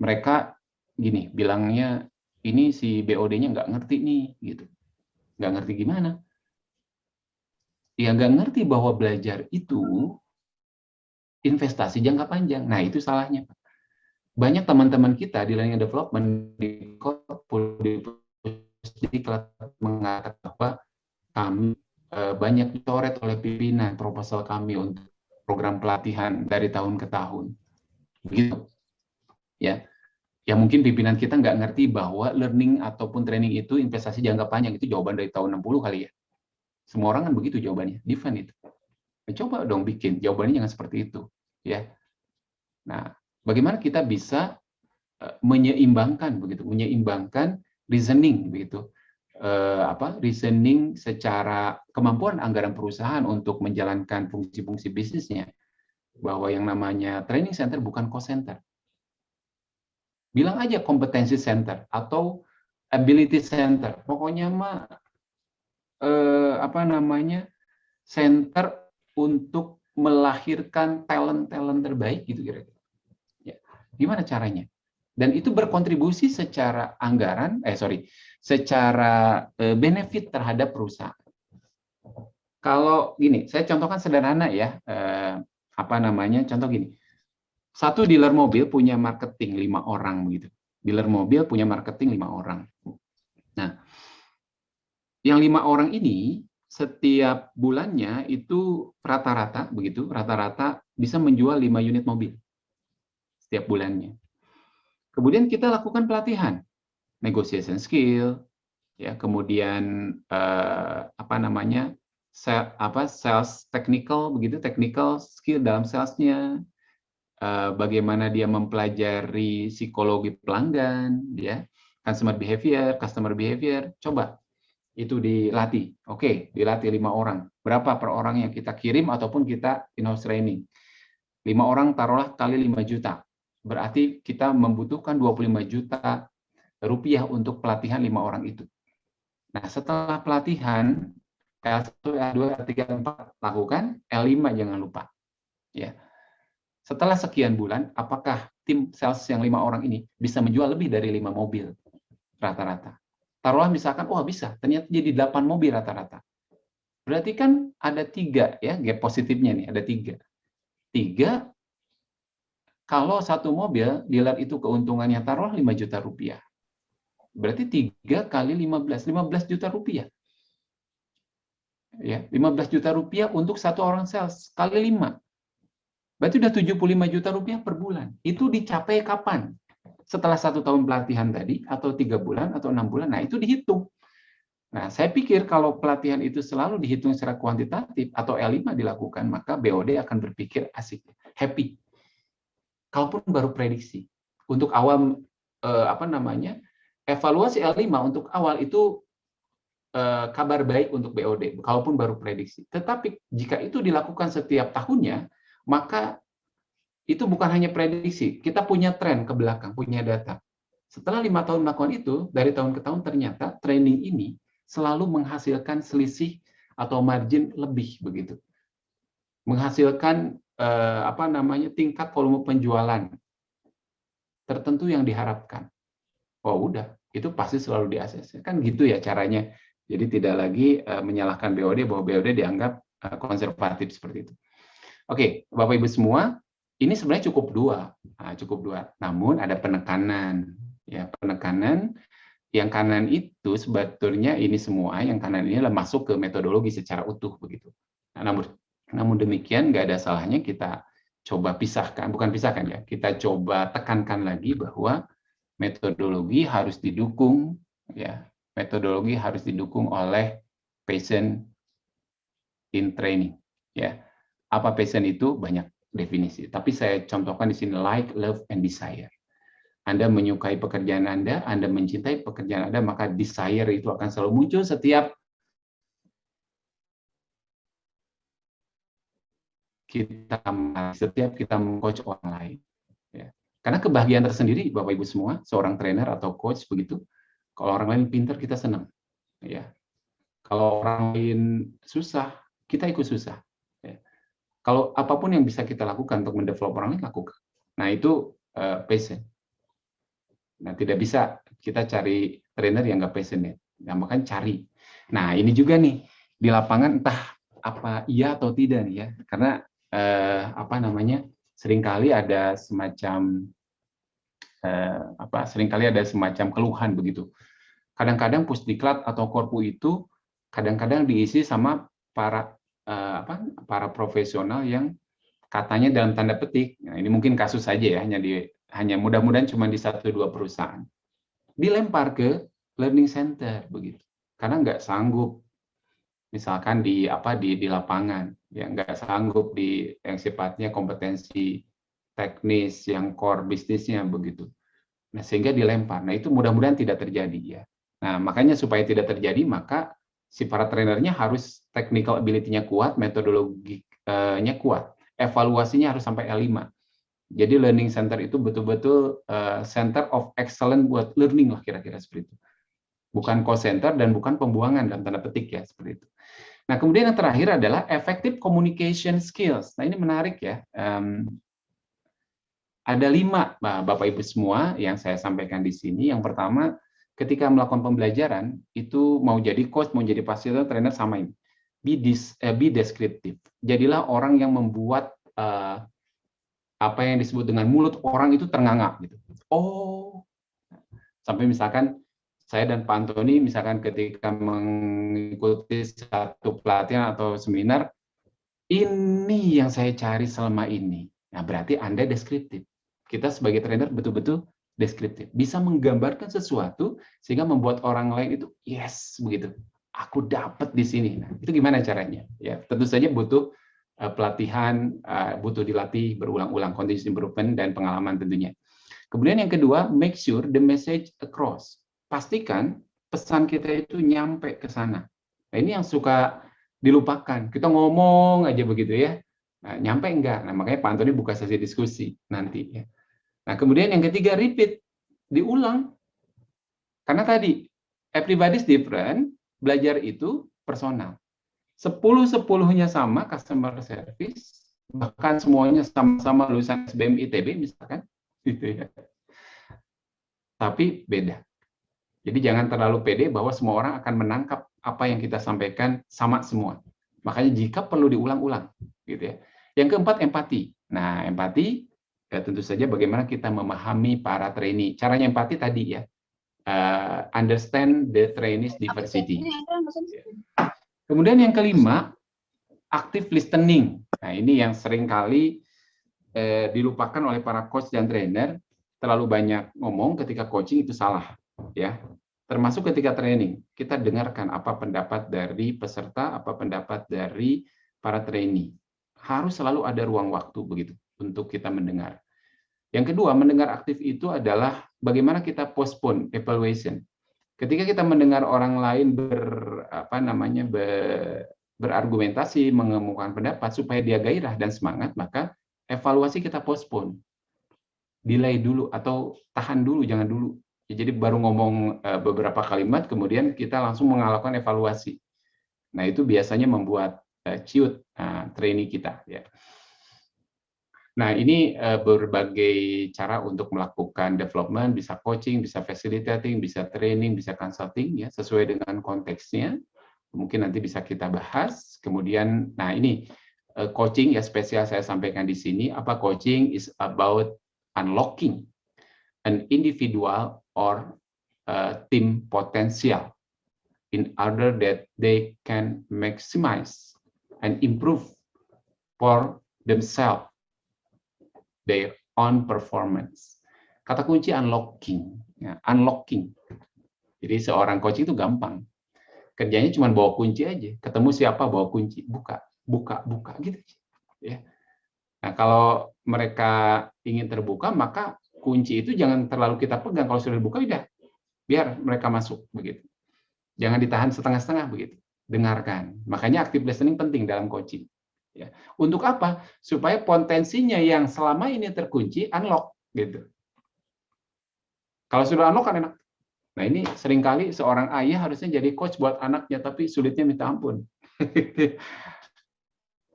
mereka gini bilangnya, ini si BOD-nya nggak ngerti nih gitu. Nggak ngerti gimana? Ya nggak ngerti bahwa belajar itu investasi jangka panjang. Nah itu salahnya. Banyak teman-teman kita di learning and development di mengatakan bahwa kami banyak dicoret oleh pimpinan proposal kami untuk program pelatihan dari tahun ke tahun. Begitu. Ya. Ya mungkin pimpinan kita nggak ngerti bahwa learning ataupun training itu investasi jangka panjang, itu jawaban dari tahun 60 kali ya. Semua orang kan begitu jawabannya, defend itu. Coba dong bikin, jawabannya jangan seperti itu. Ya. Nah, bagaimana kita bisa menyeimbangkan begitu, menyeimbangkan reasoning begitu. Reasoning secara kemampuan anggaran perusahaan untuk menjalankan fungsi-fungsi bisnisnya, bahwa yang namanya training center bukan cost center. Bilang aja kompetensi center atau ability center. Pokoknya mah center untuk melahirkan talent-talent terbaik gitu kira-kira. Ya. Gimana caranya? Dan itu berkontribusi secara anggaran, secara benefit terhadap perusahaan. Kalau gini, saya contohkan sederhana ya, contoh gini. Satu dealer mobil punya marketing 5 orang begitu. Dealer mobil punya marketing 5 orang. Nah, yang 5 orang ini setiap bulannya itu rata-rata bisa menjual 5 unit mobil setiap bulannya. Kemudian kita lakukan pelatihan, negotiation skill, ya, kemudian sales technical begitu, technical skill dalam salesnya. Bagaimana dia mempelajari psikologi pelanggan, ya, customer behavior, coba itu dilatih. Oke, dilatih 5 orang. Berapa per orang yang kita kirim ataupun kita in-house training? 5 orang taruhlah kali 5 juta. Berarti kita membutuhkan 25 juta rupiah untuk pelatihan 5 orang itu. Nah, setelah pelatihan L1, L2, L3, L4 lakukan, L5 jangan lupa. Ya. Setelah sekian bulan, apakah tim sales yang 5 orang ini bisa menjual lebih dari 5 mobil rata-rata? Taruhlah misalkan, bisa, ternyata jadi 8 mobil rata-rata. Berarti kan ada 3 ya, gap positifnya nih, ada 3. 3, kalau satu mobil, dealer itu keuntungannya taruhlah 5 juta rupiah. Berarti 3 kali 15 juta rupiah. Ya, 15 juta rupiah untuk satu orang sales, kali 5. Berarti udah 75 juta rupiah per bulan. Itu dicapai kapan? Setelah 1 tahun pelatihan tadi, atau 3 bulan, atau 6 bulan, nah itu dihitung. Nah, saya pikir kalau pelatihan itu selalu dihitung secara kuantitatif, atau L5 dilakukan, maka BOD akan berpikir asik, happy. Kalaupun baru prediksi. Untuk awal, evaluasi L5 untuk awal itu kabar baik untuk BOD, kalaupun baru prediksi. Tetapi jika itu dilakukan setiap tahunnya, maka itu bukan hanya prediksi, kita punya tren ke belakang, punya data. Setelah 5 tahun melakukan itu, dari tahun ke tahun ternyata training ini selalu menghasilkan selisih atau margin lebih begitu. Menghasilkan tingkat volume penjualan tertentu yang diharapkan. Udah, itu pasti selalu di-ACC. Kan gitu ya caranya. Jadi tidak lagi menyalahkan BOD bahwa BOD dianggap konservatif seperti itu. Oke, Bapak Ibu semua, ini sebenarnya cukup dua. Namun ada penekanan, ya, penekanan. Yang kanan itu sebetulnya ini semua, yang kanan ini adalah masuk ke metodologi secara utuh begitu. Nah, namun demikian nggak ada salahnya kita coba bukan pisahkan ya, kita coba tekankan lagi bahwa metodologi harus didukung, ya, metodologi harus didukung oleh passion in training, ya. Apa passion itu? Banyak definisi. Tapi saya contohkan di sini like, love, and desire. Anda menyukai pekerjaan Anda mencintai pekerjaan Anda, maka desire itu akan selalu muncul setiap kita meng-coach orang lain. Ya. Karena kebahagiaan tersendiri, Bapak Ibu semua, seorang trainer atau coach begitu, kalau orang lain pintar, kita senang. Ya. Kalau orang lain susah, kita ikut susah. Ya. Kalau apapun yang bisa kita lakukan untuk mendevelop orang lain, lakukan. Nah, itu passion. Nah, tidak bisa kita cari trainer yang nggak passionate. Nah, makanya cari. Nah, ini juga nih di lapangan entah apa iya atau tidak nih ya. Karena apa namanya? Seringkali ada semacam seringkali ada semacam keluhan begitu. Kadang-kadang pusdiklat atau korpu itu kadang-kadang diisi sama para profesional yang katanya dalam tanda petik, nah ini mungkin kasus saja ya, hanya mudah-mudahan cuma di 1-2 perusahaan, dilempar ke learning center begitu, karena nggak sanggup, misalkan di lapangan, ya nggak sanggup di yang sifatnya kompetensi teknis yang core bisnisnya begitu. Nah, sehingga dilempar. Nah, itu mudah-mudahan tidak terjadi ya. Nah, makanya supaya tidak terjadi, maka si para trainernya harus technical ability-nya kuat, metodologinya kuat, evaluasinya harus sampai L5. Jadi learning center itu betul-betul center of excellence buat learning lah kira-kira seperti itu. Bukan cost center dan bukan pembuangan dalam tanda petik ya, seperti itu. Nah, kemudian yang terakhir adalah effective communication skills. Nah, ini menarik ya. Ada 5, Bapak Ibu semua, yang saya sampaikan di sini. Yang pertama, ketika melakukan pembelajaran, itu mau jadi coach, mau jadi facilitator, trainer, sama ini. Be descriptive. Jadilah orang yang membuat apa yang disebut dengan mulut orang itu ternganga. Gitu. Oh, sampai misalkan saya dan Pak Antoni, misalkan ketika mengikuti satu pelatihan atau seminar, ini yang saya cari selama ini. Nah, berarti Anda deskriptif. Kita sebagai trainer betul-betul deskriptif. Bisa menggambarkan sesuatu sehingga membuat orang lain itu, yes, begitu. Aku dapat di sini. Nah, itu gimana caranya? Ya, tentu saja butuh pelatihan, butuh dilatih berulang-ulang, continuous improvement, dan pengalaman tentunya. Kemudian yang kedua, make sure the message across. Pastikan pesan kita itu nyampe ke sana. Nah, ini yang suka dilupakan. Kita ngomong aja begitu ya. Nah, nyampe enggak? Nah, makanya Pak Antoni buka sesi diskusi nanti ya. Nah, kemudian yang ketiga, repeat. Diulang. Karena tadi, everybody's different, belajar itu personal. 10-10-nya sama customer service, bahkan semuanya sama-sama lulusan SBM ITB misalkan, gitu ya. Tapi beda. Jadi jangan terlalu pede bahwa semua orang akan menangkap apa yang kita sampaikan sama semua. Makanya jika perlu diulang-ulang, gitu ya. Yang keempat, empati. Nah, empati ya tentu saja bagaimana kita memahami para trainee. Caranya empati tadi ya, understand the trainees diversity. Kemudian yang kelima, active listening. Nah, ini yang sering kali dilupakan oleh para coach dan trainer. Terlalu banyak ngomong ketika coaching itu salah, ya. Termasuk ketika training, kita dengarkan apa pendapat dari peserta, apa pendapat dari para trainee. Harus selalu ada ruang waktu begitu untuk kita mendengar. Yang kedua, mendengar aktif itu adalah bagaimana kita postpone evaluation. Ketika kita mendengar orang lain berargumentasi, mengemukakan pendapat supaya dia gairah dan semangat, maka evaluasi kita postpone. Delay dulu atau tahan dulu, jangan dulu. Jadi baru ngomong beberapa kalimat, kemudian kita langsung melakukan evaluasi. Nah, itu biasanya membuat ciut trainee kita. Ya. Nah, ini berbagai cara untuk melakukan development, bisa coaching, bisa facilitating, bisa training, bisa consulting, ya, sesuai dengan konteksnya. Mungkin nanti bisa kita bahas. Kemudian, nah ini coaching ya spesial saya sampaikan di sini. Apa coaching is about unlocking an individual or team potential in order that they can maximize and improve for themselves their own performance. Kata kunci unlocking, ya, unlocking. Jadi seorang coach itu gampang. Kerjanya cuma bawa kunci aja. Ketemu siapa bawa kunci, buka gitu. Ya. Nah, kalau mereka ingin terbuka, maka kunci itu jangan terlalu kita pegang. Kalau sudah dibuka, udah biar mereka masuk begitu. Jangan ditahan setengah-setengah begitu. Dengarkan. Makanya active listening penting dalam coaching. Ya. Untuk apa? Supaya potensinya yang selama ini terkunci unlock gitu. Kalau sudah unlock kan enak. Nah, ini seringkali seorang ayah harusnya jadi coach buat anaknya, tapi sulitnya minta ampun.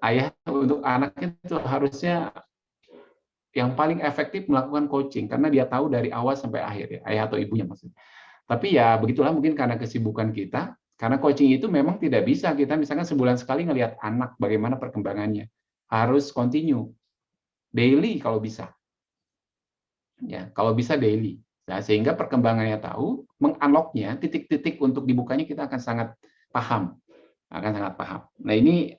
ayah untuk anaknya itu harusnya yang paling efektif melakukan coaching karena dia tahu dari awal sampai akhir ya, ayah atau ibunya maksudnya. Tapi ya begitulah mungkin karena kesibukan kita, karena coaching itu memang tidak bisa kita misalkan sebulan sekali ngelihat anak bagaimana perkembangannya. Harus continue, daily kalau bisa. Ya, kalau bisa daily. Nah, sehingga perkembangannya tahu, mengunlock-nya, titik-titik untuk dibukanya kita akan sangat paham. Nah, ini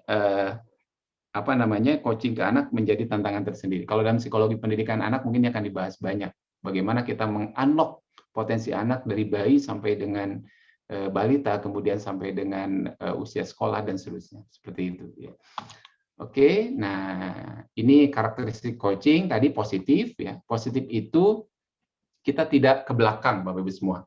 apa namanya coaching ke anak menjadi tantangan tersendiri. Kalau dalam psikologi pendidikan anak mungkin akan dibahas banyak. Bagaimana kita mengunlock potensi anak dari bayi sampai dengan balita, kemudian sampai dengan usia sekolah dan seterusnya. Seperti itu. Ya. Oke, nah ini karakteristik coaching tadi positif ya. Positif itu kita tidak ke belakang Bapak Ibu semua.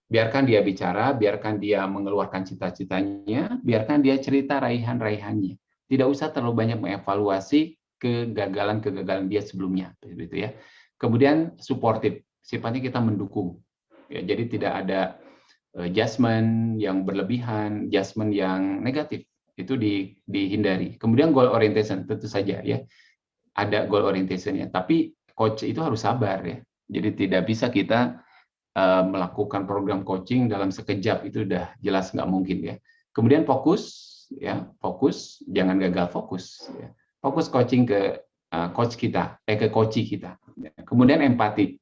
Biarkan dia bicara, biarkan dia mengeluarkan cita-citanya, biarkan dia cerita raihan-raihannya. Tidak usah terlalu banyak mengevaluasi kegagalan-kegagalan dia sebelumnya, begitu ya. Kemudian supportive, sifatnya kita mendukung. Ya, jadi tidak ada judgment yang berlebihan, judgment yang negatif. Itu dihindari. Kemudian goal orientation tentu saja ya. Ada goal orientation-nya, tapi coach itu harus sabar ya. Jadi tidak bisa kita melakukan program coaching dalam sekejap, itu udah jelas nggak mungkin ya. Kemudian fokus ya, fokus, jangan gagal fokus ya. Fokus coaching ke coach kita, ke coach kita. Kemudian empati,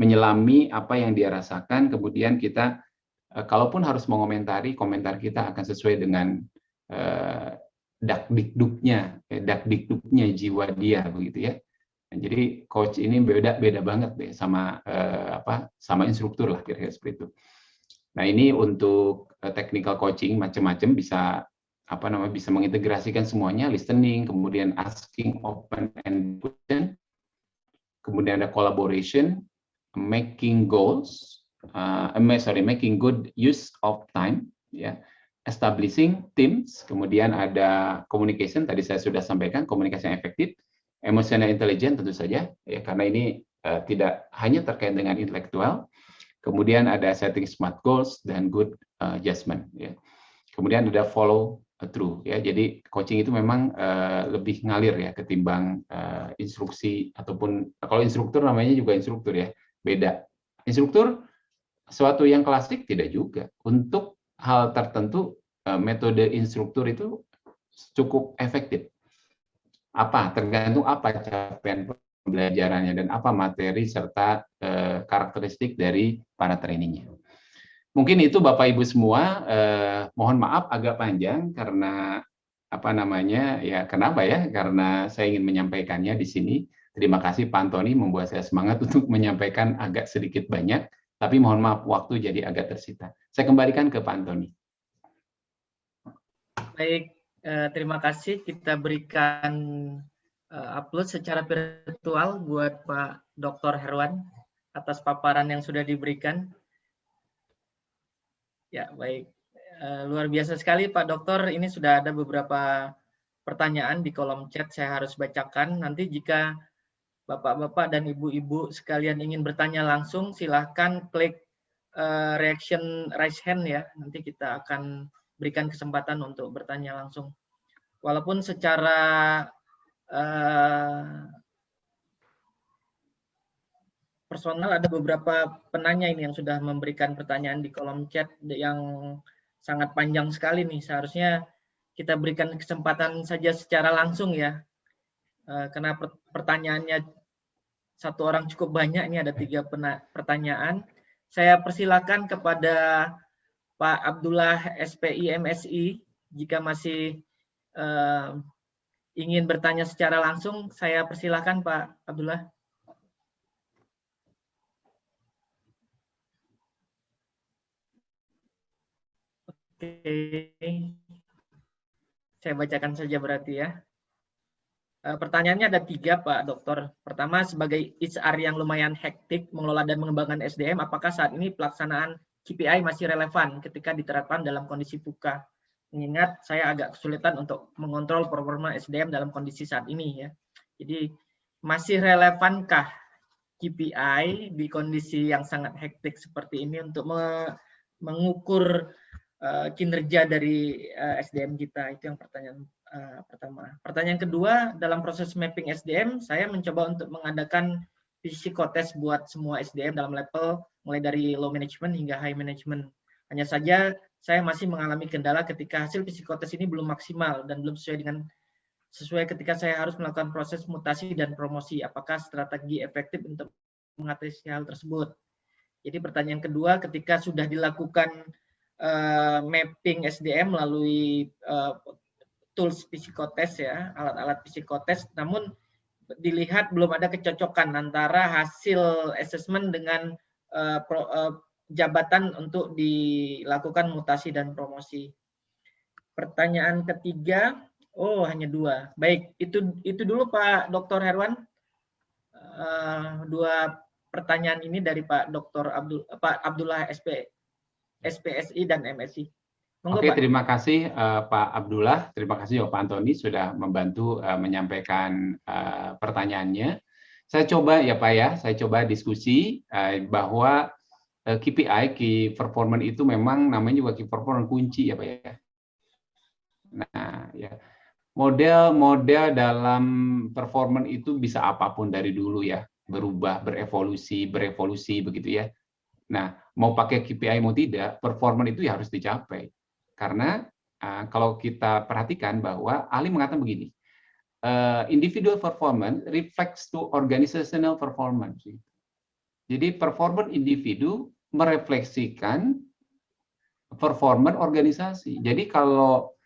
menyelami apa yang dia rasakan, kemudian kita kalaupun harus mengomentari, komentar kita akan sesuai dengan dakdikduknya jiwa dia begitu ya. Jadi coach ini beda banget deh sama sama instruktur lah kira-kira seperti itu. Nah ini untuk technical coaching macam-macam bisa bisa mengintegrasikan semuanya, listening, kemudian asking open and question, kemudian ada collaboration, making goals, making good use of time, ya, establishing teams, kemudian ada communication, tadi saya sudah sampaikan komunikasi yang efektif, emotional intelligence tentu saja, ya karena ini tidak hanya terkait dengan intelektual, kemudian ada setting smart goals dan good judgment, ya. Kemudian ada follow through, ya. Jadi coaching itu memang lebih ngalir ya ketimbang instruksi ataupun kalau instruktur namanya juga instruktur ya, beda. Instruktur suatu yang klasik tidak juga. Untuk hal tertentu metode instruktur itu cukup efektif. Tergantung apa capaian pembelajarannya dan apa materi serta karakteristik dari para trainingnya. Mungkin itu Bapak Ibu semua. Mohon maaf agak panjang karena kenapa ya? Karena saya ingin menyampaikannya di sini. Terima kasih Pak Antoni membuat saya semangat untuk menyampaikan agak sedikit banyak. Tapi mohon maaf waktu jadi agak tersita. Saya kembalikan ke Pak Antoni. Baik. Terima kasih, kita berikan upload secara virtual buat Pak Dr. Herwan atas paparan yang sudah diberikan. Ya, baik. Luar biasa sekali Pak Dokter, ini sudah ada beberapa pertanyaan di kolom chat, saya harus bacakan. Nanti jika Bapak-bapak dan Ibu-ibu sekalian ingin bertanya langsung, silahkan klik reaction raise hand ya, nanti kita akan berikan kesempatan untuk bertanya langsung. Walaupun secara personal ada beberapa penanya ini yang sudah memberikan pertanyaan di kolom chat yang sangat panjang sekali nih. Seharusnya kita berikan kesempatan saja secara langsung ya. Karena pertanyaannya satu orang cukup banyak, ini ada 3 pertanyaan. Saya persilakan kepada Pak Abdullah SPI MSI, jika masih ingin bertanya secara langsung, saya persilakan Pak Abdullah. Oke, saya bacakan saja berarti ya. Pertanyaannya ada 3 Pak Dokter. Pertama, sebagai HR yang lumayan hektik mengelola dan mengembangkan SDM, apakah saat ini pelaksanaan KPI masih relevan ketika diterapkan dalam kondisi VUCA? Mengingat saya agak kesulitan untuk mengontrol performa SDM dalam kondisi saat ini ya. Jadi masih relevankah KPI di kondisi yang sangat hektik seperti ini untuk mengukur kinerja dari SDM kita? Itu yang pertanyaan pertama. Pertanyaan kedua, dalam proses mapping SDM, saya mencoba untuk mengadakan psikotes buat semua SDM dalam level mulai dari low management hingga high management. Hanya saja saya masih mengalami kendala ketika hasil psikotes ini belum maksimal dan belum sesuai ketika saya harus melakukan proses mutasi dan promosi. Apakah strategi efektif untuk mengatasi hal tersebut? Jadi pertanyaan kedua, ketika sudah dilakukan mapping SDM melalui tools psikotes ya, alat-alat psikotes, namun dilihat belum ada kecocokan antara hasil assessment dengan jabatan untuk dilakukan mutasi dan promosi. Pertanyaan ketiga, oh hanya 2. Baik, itu dulu Pak Dr. Herwan. 2 pertanyaan ini dari Pak Dr. Abdullah SPSI dan MSI. Monggo, Oke, Pak. terima kasih Pak Abdullah, terima kasih Pak Antoni sudah membantu menyampaikan pertanyaannya. Saya coba ya Pak ya, saya coba diskusi bahwa KPI, Key Performance itu memang namanya juga Key Performance kunci ya Pak ya. Nah ya, model-model dalam performance itu bisa apapun dari dulu ya, berubah, berevolusi begitu ya. Nah, mau pakai KPI mau tidak, performance itu ya harus dicapai. Karena kalau kita perhatikan bahwa Ali mengatakan begini, individual performance reflects to organizational performance. Jadi performance individu merefleksikan performance organisasi. Jadi kalau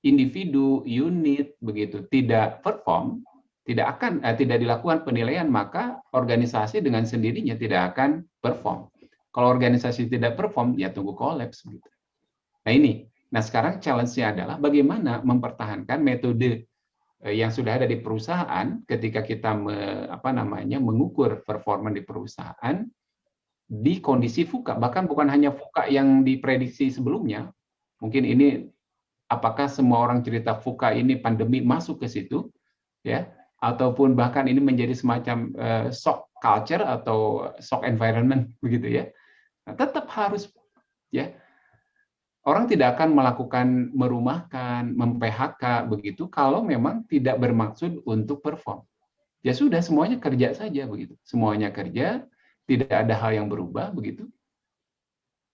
individu, unit begitu tidak perform, tidak dilakukan penilaian, maka organisasi dengan sendirinya tidak akan perform. Kalau organisasi tidak perform, ya tunggu kolaps. Gitu. Nah sekarang challenge-nya adalah bagaimana mempertahankan metode yang sudah ada di perusahaan ketika kita mengukur performa di perusahaan di kondisi VUCA, bahkan bukan hanya VUCA yang diprediksi sebelumnya. Mungkin ini apakah semua orang cerita VUCA ini pandemi masuk ke situ, ya, ataupun bahkan ini menjadi semacam shock culture atau shock environment, begitu ya. Nah, tetap harus, ya, orang tidak akan melakukan merumahkan, mem-PHK begitu kalau memang tidak bermaksud untuk perform. Ya sudah, semuanya kerja saja begitu. Semuanya kerja, tidak ada hal yang berubah begitu.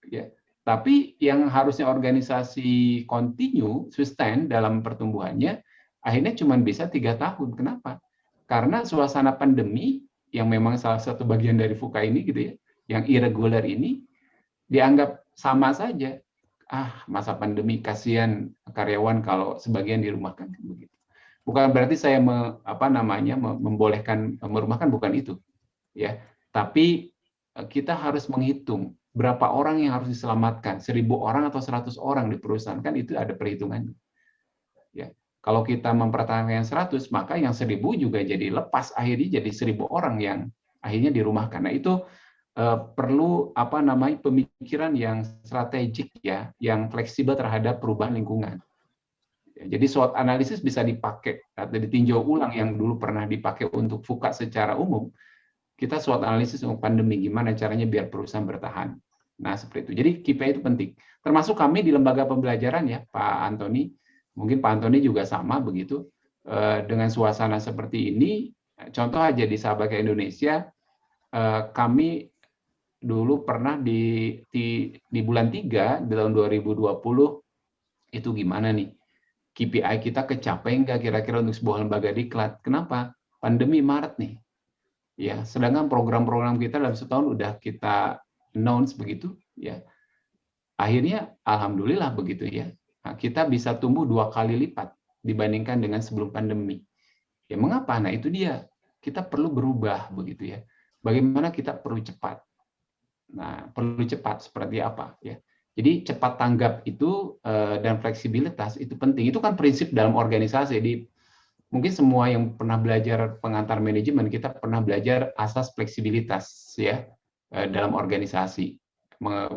Ya. Tapi yang harusnya organisasi continue, sustain dalam pertumbuhannya, akhirnya cuma bisa 3 tahun. Kenapa? Karena suasana pandemi yang memang salah satu bagian dari VUCA ini gitu ya, yang irregular ini dianggap sama saja. Masa pandemi kasihan karyawan kalau sebagian dirumahkan begitu. Bukan berarti saya membolehkan merumahkan, bukan itu. Ya, tapi kita harus menghitung berapa orang yang harus diselamatkan, 1.000 orang atau 100 orang di perusahaan, kan itu ada perhitungannya. Ya. Kalau kita mempertahankan 100, maka yang 1.000 juga jadi lepas, akhirnya jadi 1.000 orang yang akhirnya dirumahkan. Nah, itu perlu pemikiran yang strategik ya, yang fleksibel terhadap perubahan lingkungan. Jadi SWOT analisis bisa dipakai atau ditinjau ulang yang dulu pernah dipakai untuk VUCA secara umum. Kita SWOT analisis untuk pandemi, gimana caranya biar perusahaan bertahan. Nah, seperti itu. Jadi KPI itu penting. Termasuk kami di lembaga pembelajaran ya, Pak Antoni. Mungkin Pak Antoni juga sama begitu. Dengan suasana seperti ini, contoh aja di Sahabat Indonesia, kami dulu pernah di bulan 3 di tahun 2020 itu gimana nih? KPI kita kecapai nggak kira-kira untuk sebuah lembaga diklat? Kenapa? Pandemi Maret nih. Ya, sedangkan program-program kita dalam setahun udah kita announce begitu, ya. Akhirnya alhamdulillah begitu ya. Nah, kita bisa tumbuh 2 kali lipat dibandingkan dengan sebelum pandemi. Ya, mengapa? Nah, itu dia. Kita perlu berubah begitu ya. Bagaimana kita perlu cepat. Nah, perlu cepat seperti apa ya? Jadi cepat tanggap itu dan fleksibilitas itu penting. Itu kan prinsip dalam organisasi. Jadi mungkin semua yang pernah belajar pengantar manajemen, kita pernah belajar asas fleksibilitas ya dalam organisasi.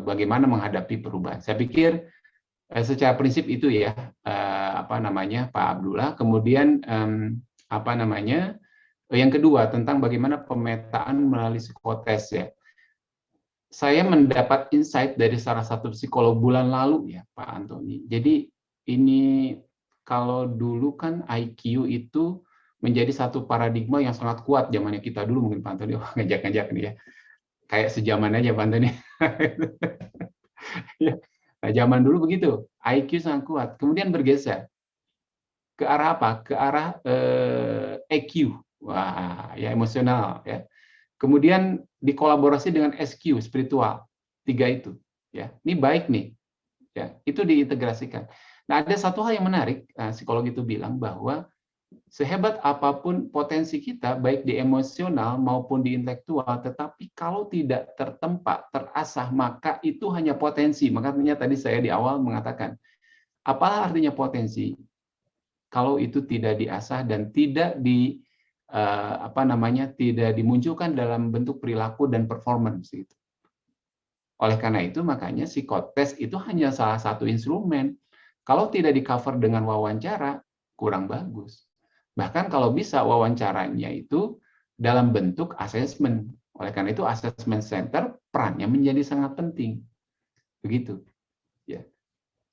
Bagaimana menghadapi perubahan. Saya pikir secara prinsip itu ya Pak Abdullah. Kemudian yang kedua tentang bagaimana pemetaan melalui psikotes ya. Saya mendapat insight dari salah satu psikolog bulan lalu ya Pak Antoni. Jadi ini kalau dulu kan IQ itu menjadi satu paradigma yang sangat kuat zamannya kita dulu, mungkin Pak Antoni ngajak-ngajak nih ya. Kayak sejaman aja Pak Antoni. Nah, zaman dulu begitu, IQ sangat kuat. Kemudian bergeser ke arah apa? Ke arah EQ. Wah, ya emosional ya. Kemudian dikolaborasi dengan SQ, spiritual. Tiga itu, ya. Ini baik nih. Ya, itu diintegrasikan. Nah, ada satu hal yang menarik, psikologi itu bilang bahwa sehebat apapun potensi kita, baik di emosional maupun di intelektual, tetapi kalau tidak tertempa, terasah, maka itu hanya potensi. Makanya tadi saya di awal mengatakan, apa artinya potensi? Kalau itu tidak diasah dan tidak tidak dimunculkan dalam bentuk perilaku dan performance gitu. Oleh karena itu, makanya psikotes itu hanya salah satu instrumen. Kalau tidak di-cover dengan wawancara, kurang bagus. Bahkan kalau bisa wawancaranya itu dalam bentuk assessment. Oleh karena itu, assessment center perannya menjadi sangat penting. Begitu. Ya.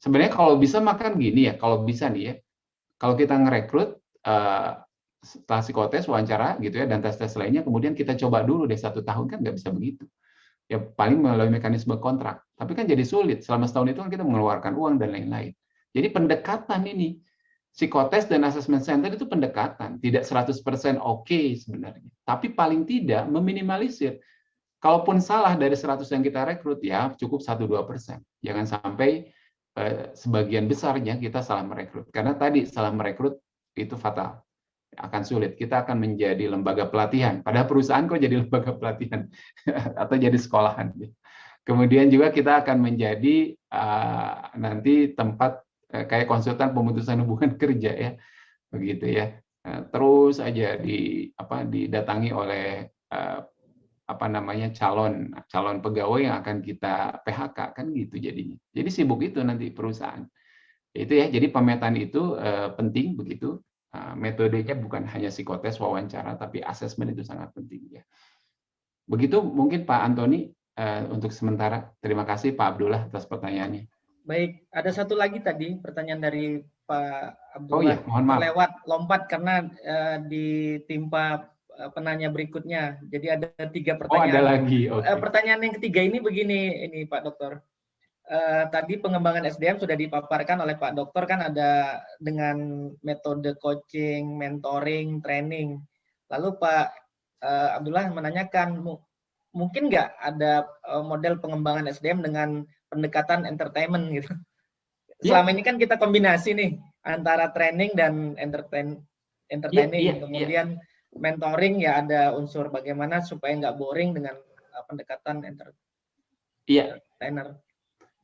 Sebenarnya kalau bisa makan gini ya, kalau bisa nih ya, kalau kita ngerekrut setelah psikotes, wawancara gitu ya, dan tes-tes lainnya, kemudian kita coba dulu deh 1 tahun, kan nggak bisa begitu. Ya paling melalui mekanisme kontrak. Tapi kan jadi sulit. Selama setahun itu kan kita mengeluarkan uang dan lain-lain. Jadi pendekatan ini, psikotes dan assessment center itu pendekatan. Tidak 100% oke sebenarnya. Tapi paling tidak meminimalisir. Kalaupun salah dari 100 yang kita rekrut, ya cukup 1-2%. Jangan sampai sebagian besarnya kita salah merekrut. Karena tadi salah merekrut itu fatal. Akan sulit. Kita akan menjadi lembaga pelatihan. Padahal perusahaan kok jadi lembaga pelatihan atau jadi sekolahan. Kemudian juga kita akan menjadi nanti tempat kayak konsultan pemutusan hubungan kerja ya, begitu ya. Terus aja didatangi oleh calon pegawai yang akan kita PHK kan gitu jadinya. Jadi sibuk itu nanti perusahaan. Itu ya. Jadi pemetaan itu penting begitu. Metodenya bukan hanya psikotes, wawancara, tapi asesmen itu sangat penting ya. Begitu mungkin Pak Antoni untuk sementara. Terima kasih Pak Abdullah atas pertanyaannya. Baik, ada satu lagi tadi pertanyaan dari Pak Abdullah. Oh iya, mohon maaf. Terlewat lompat karena ditimpa penanya berikutnya. Jadi ada 3 pertanyaan. Oh, ada lagi. Okay. Pertanyaan yang ketiga ini begini, ini Pak Dokter. Tadi pengembangan SDM sudah dipaparkan oleh Pak Dokter, kan ada dengan metode coaching, mentoring, training. Lalu Pak Abdullah menanyakan, mungkin nggak ada model pengembangan SDM dengan pendekatan entertainment gitu? Selama ini kan kita kombinasi nih antara training dan entertaining. Kemudian mentoring ya ada unsur bagaimana supaya nggak boring dengan pendekatan entertainer.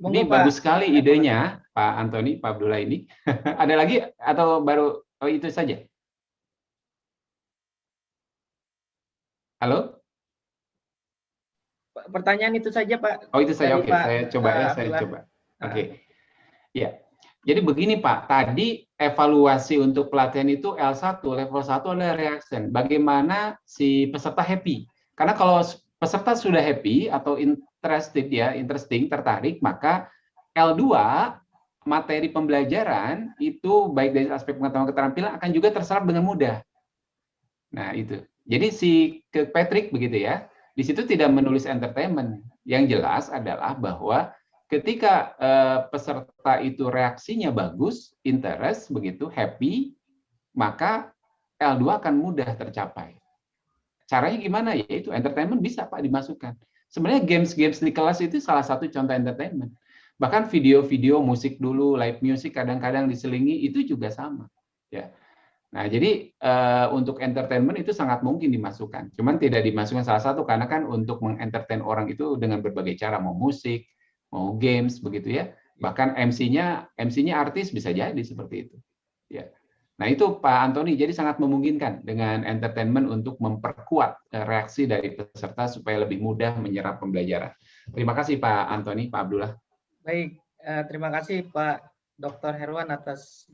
Ini bagus sekali idenya, Pak Antoni, Pak Abdullah ini. Ada lagi atau baru itu saja? Halo? Pertanyaan itu saja, Pak. Oh, itu saya. Oke, saya coba ya, saya coba. Oke. Ya. Jadi begini, Pak. Tadi evaluasi untuk pelatihan itu L1, level 1 adalah reaction. Bagaimana si peserta happy? Karena kalau peserta sudah happy atau interesting, tertarik, maka L2 materi pembelajaran itu baik dari aspek pengetahuan keterampilan akan juga terserap dengan mudah. Nah, itu. Jadi si Patrick begitu ya. Di situ tidak menulis entertainment. Yang jelas adalah bahwa ketika peserta itu reaksinya bagus, interest begitu, happy, maka L2 akan mudah tercapai. Caranya gimana? Yaitu entertainment bisa Pak dimasukkan. Sebenarnya games-games di kelas itu salah satu contoh entertainment. Bahkan video-video musik dulu, live music kadang-kadang diselingi itu juga sama. Ya. Nah, jadi untuk entertainment itu sangat mungkin dimasukkan. Cuman tidak dimasukkan salah satu karena kan untuk mengentertain orang itu dengan berbagai cara, mau musik, mau games begitu ya. Bahkan MC-nya artis bisa jadi seperti itu. Ya. Nah, itu Pak Antoni, jadi sangat memungkinkan dengan entertainment untuk memperkuat reaksi dari peserta supaya lebih mudah menyerap pembelajaran. Terima kasih Pak Antoni, Pak Abdullah. Baik, terima kasih Pak Dr. Herwan atas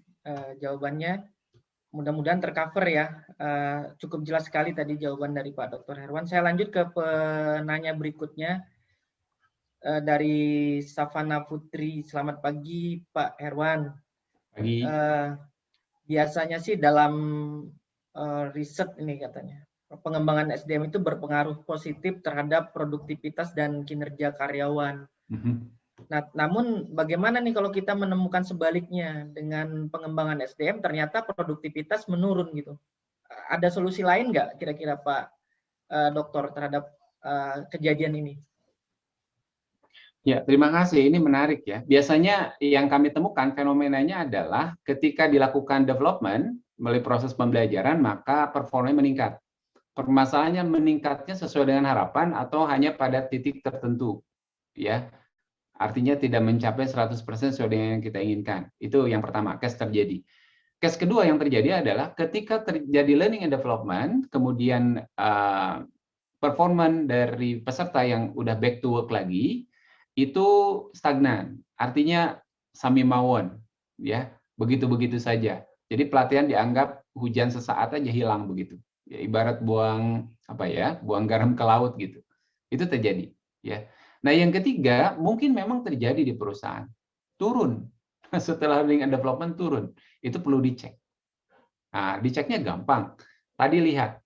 jawabannya. Mudah-mudahan tercover ya. Cukup jelas sekali tadi jawaban dari Pak Dr. Herwan. Saya lanjut ke penanya berikutnya dari Savana Putri. Selamat pagi Pak Herwan. Pagi. biasanya sih dalam riset ini katanya, pengembangan SDM itu berpengaruh positif terhadap produktivitas dan kinerja karyawan. Nah, namun bagaimana nih kalau kita menemukan sebaliknya, dengan pengembangan SDM ternyata produktivitas menurun gitu. Ada solusi lain nggak kira-kira Pak Dokter terhadap kejadian ini? Ya, terima kasih. Ini menarik ya. Biasanya yang kami temukan fenomenanya adalah ketika dilakukan development melalui proses pembelajaran, maka performanya meningkat. Permasalahannya meningkatnya sesuai dengan harapan atau hanya pada titik tertentu. Ya, artinya tidak mencapai 100% sesuai dengan yang kita inginkan. Itu yang pertama, case terjadi. Case kedua yang terjadi adalah ketika terjadi learning and development, kemudian performance dari peserta yang udah back to work lagi, itu stagnan. Artinya sami mawon, ya, begitu-begitu saja. Jadi pelatihan dianggap hujan sesaat aja hilang begitu. Ya, ibarat buang apa ya, buang garam ke laut gitu. Itu terjadi, ya. Nah, yang ketiga, mungkin memang terjadi di perusahaan. Turun. Setelah learning and development turun. Itu perlu dicek. Nah, diceknya gampang. Tadi lihat.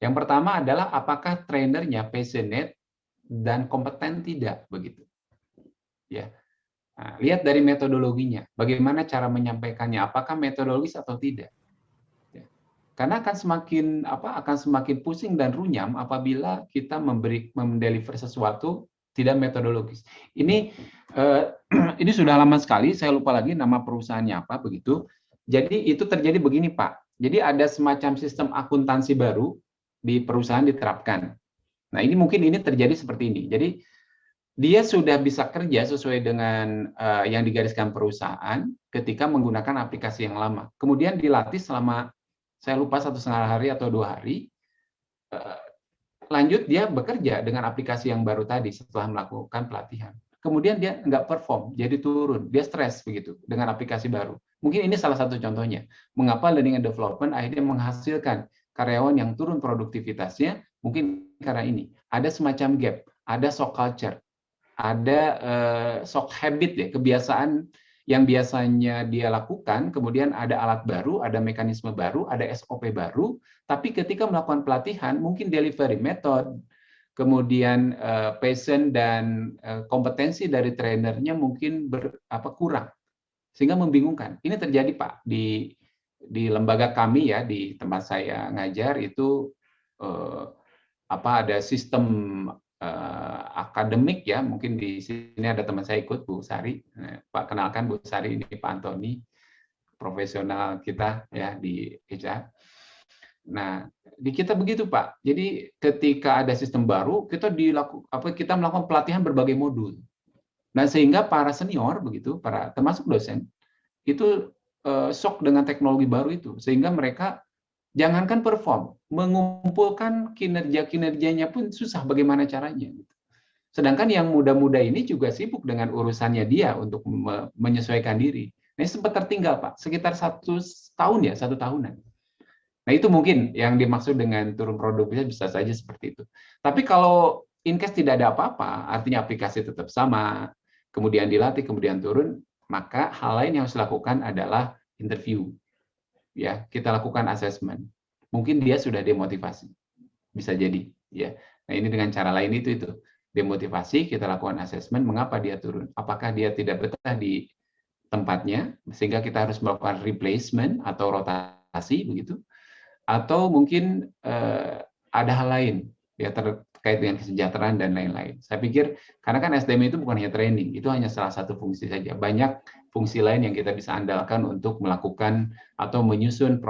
Yang pertama adalah apakah trainernya passionate dan kompeten tidak begitu. Ya. Nah, lihat dari metodologinya, bagaimana cara menyampaikannya, apakah metodologis atau tidak. Ya. Karena akan semakin pusing dan runyam apabila kita mendeliver sesuatu tidak metodologis. Ini ini sudah lama sekali, saya lupa lagi nama perusahaannya apa begitu. Jadi itu terjadi begini Pak. Jadi ada semacam sistem akuntansi baru di perusahaan diterapkan. Nah ini mungkin ini terjadi seperti ini. Jadi dia sudah bisa kerja sesuai dengan yang digariskan perusahaan ketika menggunakan aplikasi yang lama. Kemudian dilatih selama, saya lupa 1,5 hari atau 2 hari, lanjut dia bekerja dengan aplikasi yang baru tadi setelah melakukan pelatihan. Kemudian dia nggak perform, jadi turun, dia stres begitu dengan aplikasi baru. Mungkin ini salah satu contohnya. Mengapa learning and development akhirnya menghasilkan karyawan yang turun produktivitasnya, mungkin karena ini. Ada semacam gap, ada shock culture, ada shock habit ya, kebiasaan yang biasanya dia lakukan, kemudian ada alat baru, ada mekanisme baru, ada SOP baru, tapi ketika melakukan pelatihan, mungkin delivery method, kemudian passion dan kompetensi dari trainernya mungkin kurang, sehingga membingungkan. Ini terjadi Pak di lembaga kami ya, di tempat saya ngajar itu ada sistem akademik ya, mungkin di sini ada teman saya ikut, Bu Sari. Pak kenalkan Bu Sari, ini Pak Antoni, profesional kita ya di HR. Nah, di kita begitu Pak. Jadi ketika ada sistem baru, kita melakukan pelatihan berbagai modul. Nah, sehingga para senior begitu, termasuk dosen, itu shock dengan teknologi baru itu, sehingga mereka jangankan perform, mengumpulkan kinerjanya pun susah bagaimana caranya. Sedangkan yang muda-muda ini juga sibuk dengan urusannya dia untuk menyesuaikan diri. Ini sempat tertinggal Pak, sekitar 1 tahun ya, 1 tahunan. Nah itu mungkin yang dimaksud dengan turun produktivitas, bisa saja seperti itu. Tapi kalau in case tidak ada apa-apa, artinya aplikasi tetap sama, kemudian dilatih, kemudian turun, maka hal lain yang harus dilakukan adalah interview. Ya, kita lakukan assessment. Mungkin dia sudah demotivasi, bisa jadi. Ya, nah ini dengan cara lain itu demotivasi, kita lakukan assessment. Mengapa dia turun? Apakah dia tidak betah di tempatnya, sehingga kita harus melakukan replacement atau rotasi begitu? Atau mungkin ada hal lain ya terkait dengan kesejahteraan dan lain-lain. Saya pikir karena kan SDM itu bukan hanya training, itu hanya salah satu fungsi saja. Banyak fungsi lain yang kita bisa andalkan untuk melakukan atau menyusun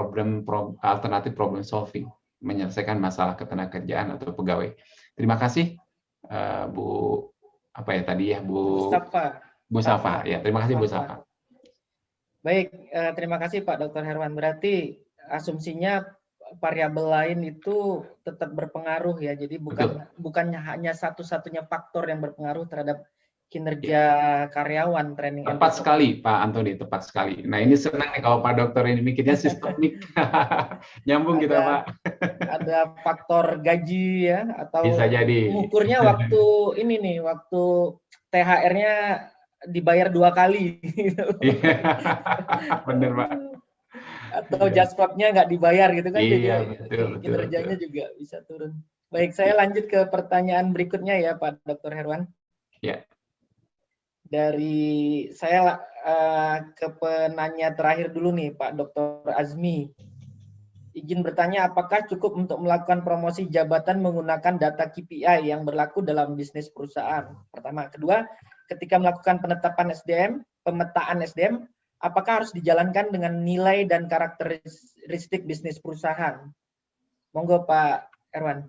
alternatif problem solving, menyelesaikan masalah ketenagakerjaan atau pegawai. Terima kasih Bu Safa. Ya, terima kasih Bu Safa. Baik, terima kasih Pak Dr. Herwan. Berarti asumsinya variabel lain itu tetap berpengaruh ya. Jadi bukannya hanya satu-satunya faktor yang berpengaruh terhadap kinerja karyawan training. Tepat sekali Pak Antoni, tepat sekali. Nah ini senang nih kalau Pak Dokter ini mikirnya sistemik. Nyambung kita Pak. Ada faktor gaji ya, atau bisa jadi. Mengukurnya waktu ini nih, waktu THR-nya dibayar 2 kali. Bener Pak. Atau jaspotnya nggak dibayar gitu kan, Iya, jadi betul, betul, betul. kinerjanya juga bisa turun. Baik, saya lanjut ke pertanyaan berikutnya ya Pak Dr. Herwan. Ya. Dari saya ke penanya terakhir dulu nih Pak Dr. Azmi. Izin bertanya, apakah cukup untuk melakukan promosi jabatan menggunakan data KPI yang berlaku dalam bisnis perusahaan? Pertama. Kedua, ketika melakukan penetapan SDM, pemetaan SDM, apakah harus dijalankan dengan nilai dan karakteristik bisnis perusahaan? Monggo Pak Erwan.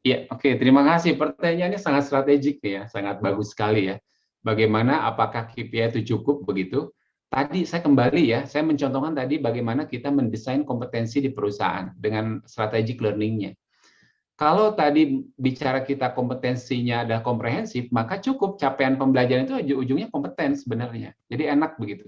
Iya, oke. Terima kasih. Pertanyaannya sangat strategik ya, sangat bagus sekali ya. Bagaimana apakah KPI itu cukup begitu? Tadi saya kembali ya, saya mencontohkan tadi bagaimana kita mendesain kompetensi di perusahaan dengan strategic learning-nya. Kalau tadi bicara kita kompetensinya ada komprehensif, maka cukup capaian pembelajaran itu ujung-ujungnya kompeten sebenarnya. Jadi enak begitu.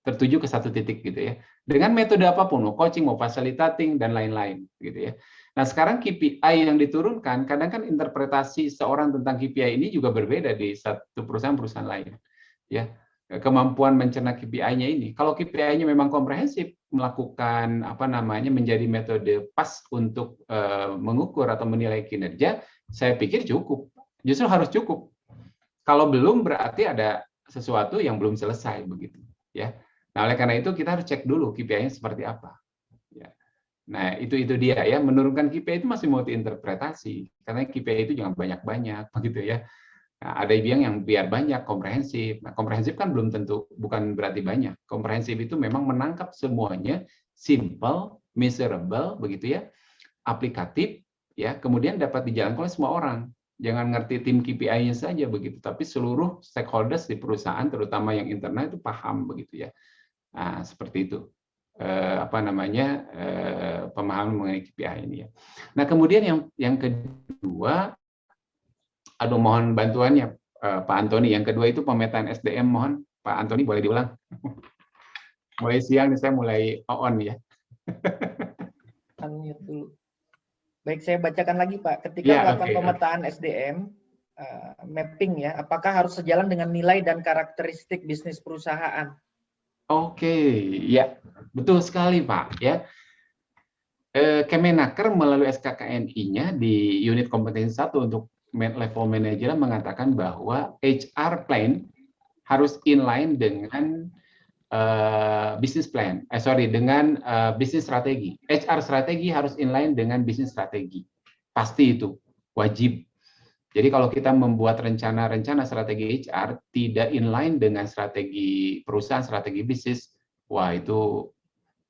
Tertuju ke satu titik gitu ya. Dengan metode apapun, mau coaching, mau facilitating, dan lain-lain gitu ya. Nah, sekarang KPI yang diturunkan, kadang kan interpretasi seorang tentang KPI ini juga berbeda di satu perusahaan-perusahaan lain. Ya, kemampuan mencerna KPI-nya ini. Kalau KPI-nya memang komprehensif, melakukan apa namanya menjadi metode pas untuk mengukur atau menilai kinerja, saya pikir cukup. Justru harus cukup. Kalau belum berarti ada sesuatu yang belum selesai begitu, ya. Nah, oleh karena itu kita harus cek dulu KPI-nya seperti apa. Ya. Nah, itu dia ya. Menurunkan KPI itu masih multi interpretasi karena KPI itu jangan banyak-banyak begitu ya. Nah, ada yang biar banyak komprehensif. Nah, komprehensif kan belum tentu bukan berarti banyak. Komprehensif itu memang menangkap semuanya, simple, measurable begitu ya, aplikatif ya, kemudian dapat dijalankan oleh semua orang. Jangan ngerti tim KPI-nya saja begitu, tapi seluruh stakeholders di perusahaan terutama yang internal itu paham begitu ya. Nah, seperti itu. Apa namanya? Pemahaman mengenai KPI ini ya. Nah, kemudian yang kedua, aduh mohon bantuannya Pak Antoni. Yang kedua itu pemetaan SDM, mohon Pak Antoni boleh diulang. Mulai siang nih saya mulai on ya. Unmute dulu. Baik, saya bacakan lagi Pak. Ketika Ya, melakukan oke. pemetaan SDM, mapping ya, apakah harus sejalan dengan nilai dan karakteristik bisnis perusahaan? Oke, ya betul sekali Pak. Ya, Kemenaker melalui SKKNI-nya di unit kompetensi 1 untuk level manajer mengatakan bahwa HR plan harus inline dengan bisnis plan. Dengan bisnis strategi. HR strategi harus inline dengan bisnis strategi. Pasti itu wajib. Jadi kalau kita membuat rencana-rencana strategi HR tidak inline dengan strategi perusahaan, strategi bisnis, wah itu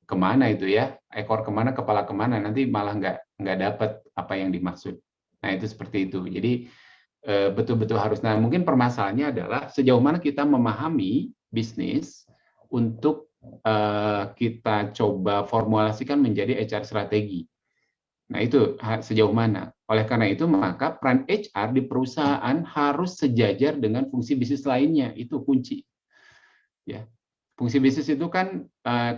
kemana itu ya, ekor kemana, kepala kemana, nanti malah nggak dapat apa yang dimaksud. Nah itu seperti itu. Jadi betul-betul harus. Nah mungkin permasalahannya adalah sejauh mana kita memahami bisnis untuk kita coba formulasikan menjadi HR strategi. Nah itu sejauh mana. Oleh karena itu maka peran HR di perusahaan harus sejajar dengan fungsi bisnis lainnya. Itu kunci. Ya. Fungsi bisnis itu kan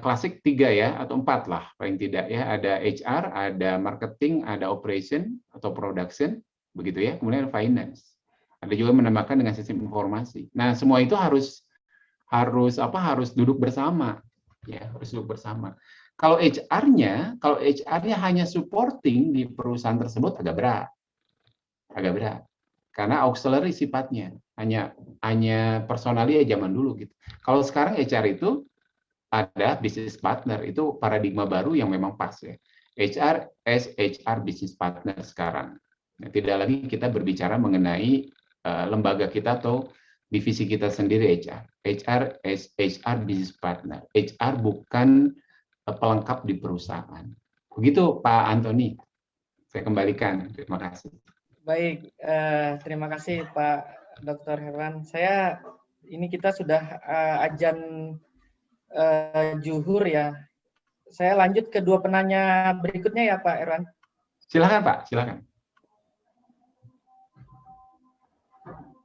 klasik 3 ya, atau 4 lah paling tidak ya. Ada HR, ada marketing, ada operation atau production, begitu ya. Kemudian finance. Ada juga menambahkan dengan sistem informasi. Nah, semua itu harus duduk bersama. Ya, harus duduk bersama. Kalau HR-nya hanya supporting di perusahaan tersebut agak berat. Agak berat. Karena auxiliary sifatnya, hanya personalia zaman dulu gitu. Kalau sekarang HR itu ada business partner, itu paradigma baru yang memang pas ya. HR as HR business partner sekarang. Nah, tidak lagi kita berbicara mengenai lembaga kita atau divisi kita sendiri HR. HR as HR business partner. HR bukan pelengkap di perusahaan. Begitu Pak Antoni. Saya kembalikan. Terima kasih. Baik, terima kasih Pak Dr. Herwan. Ini kita sudah ajan Juhur ya. Saya lanjut ke 2 penanya berikutnya ya Pak Herwan. Silakan Pak, silakan.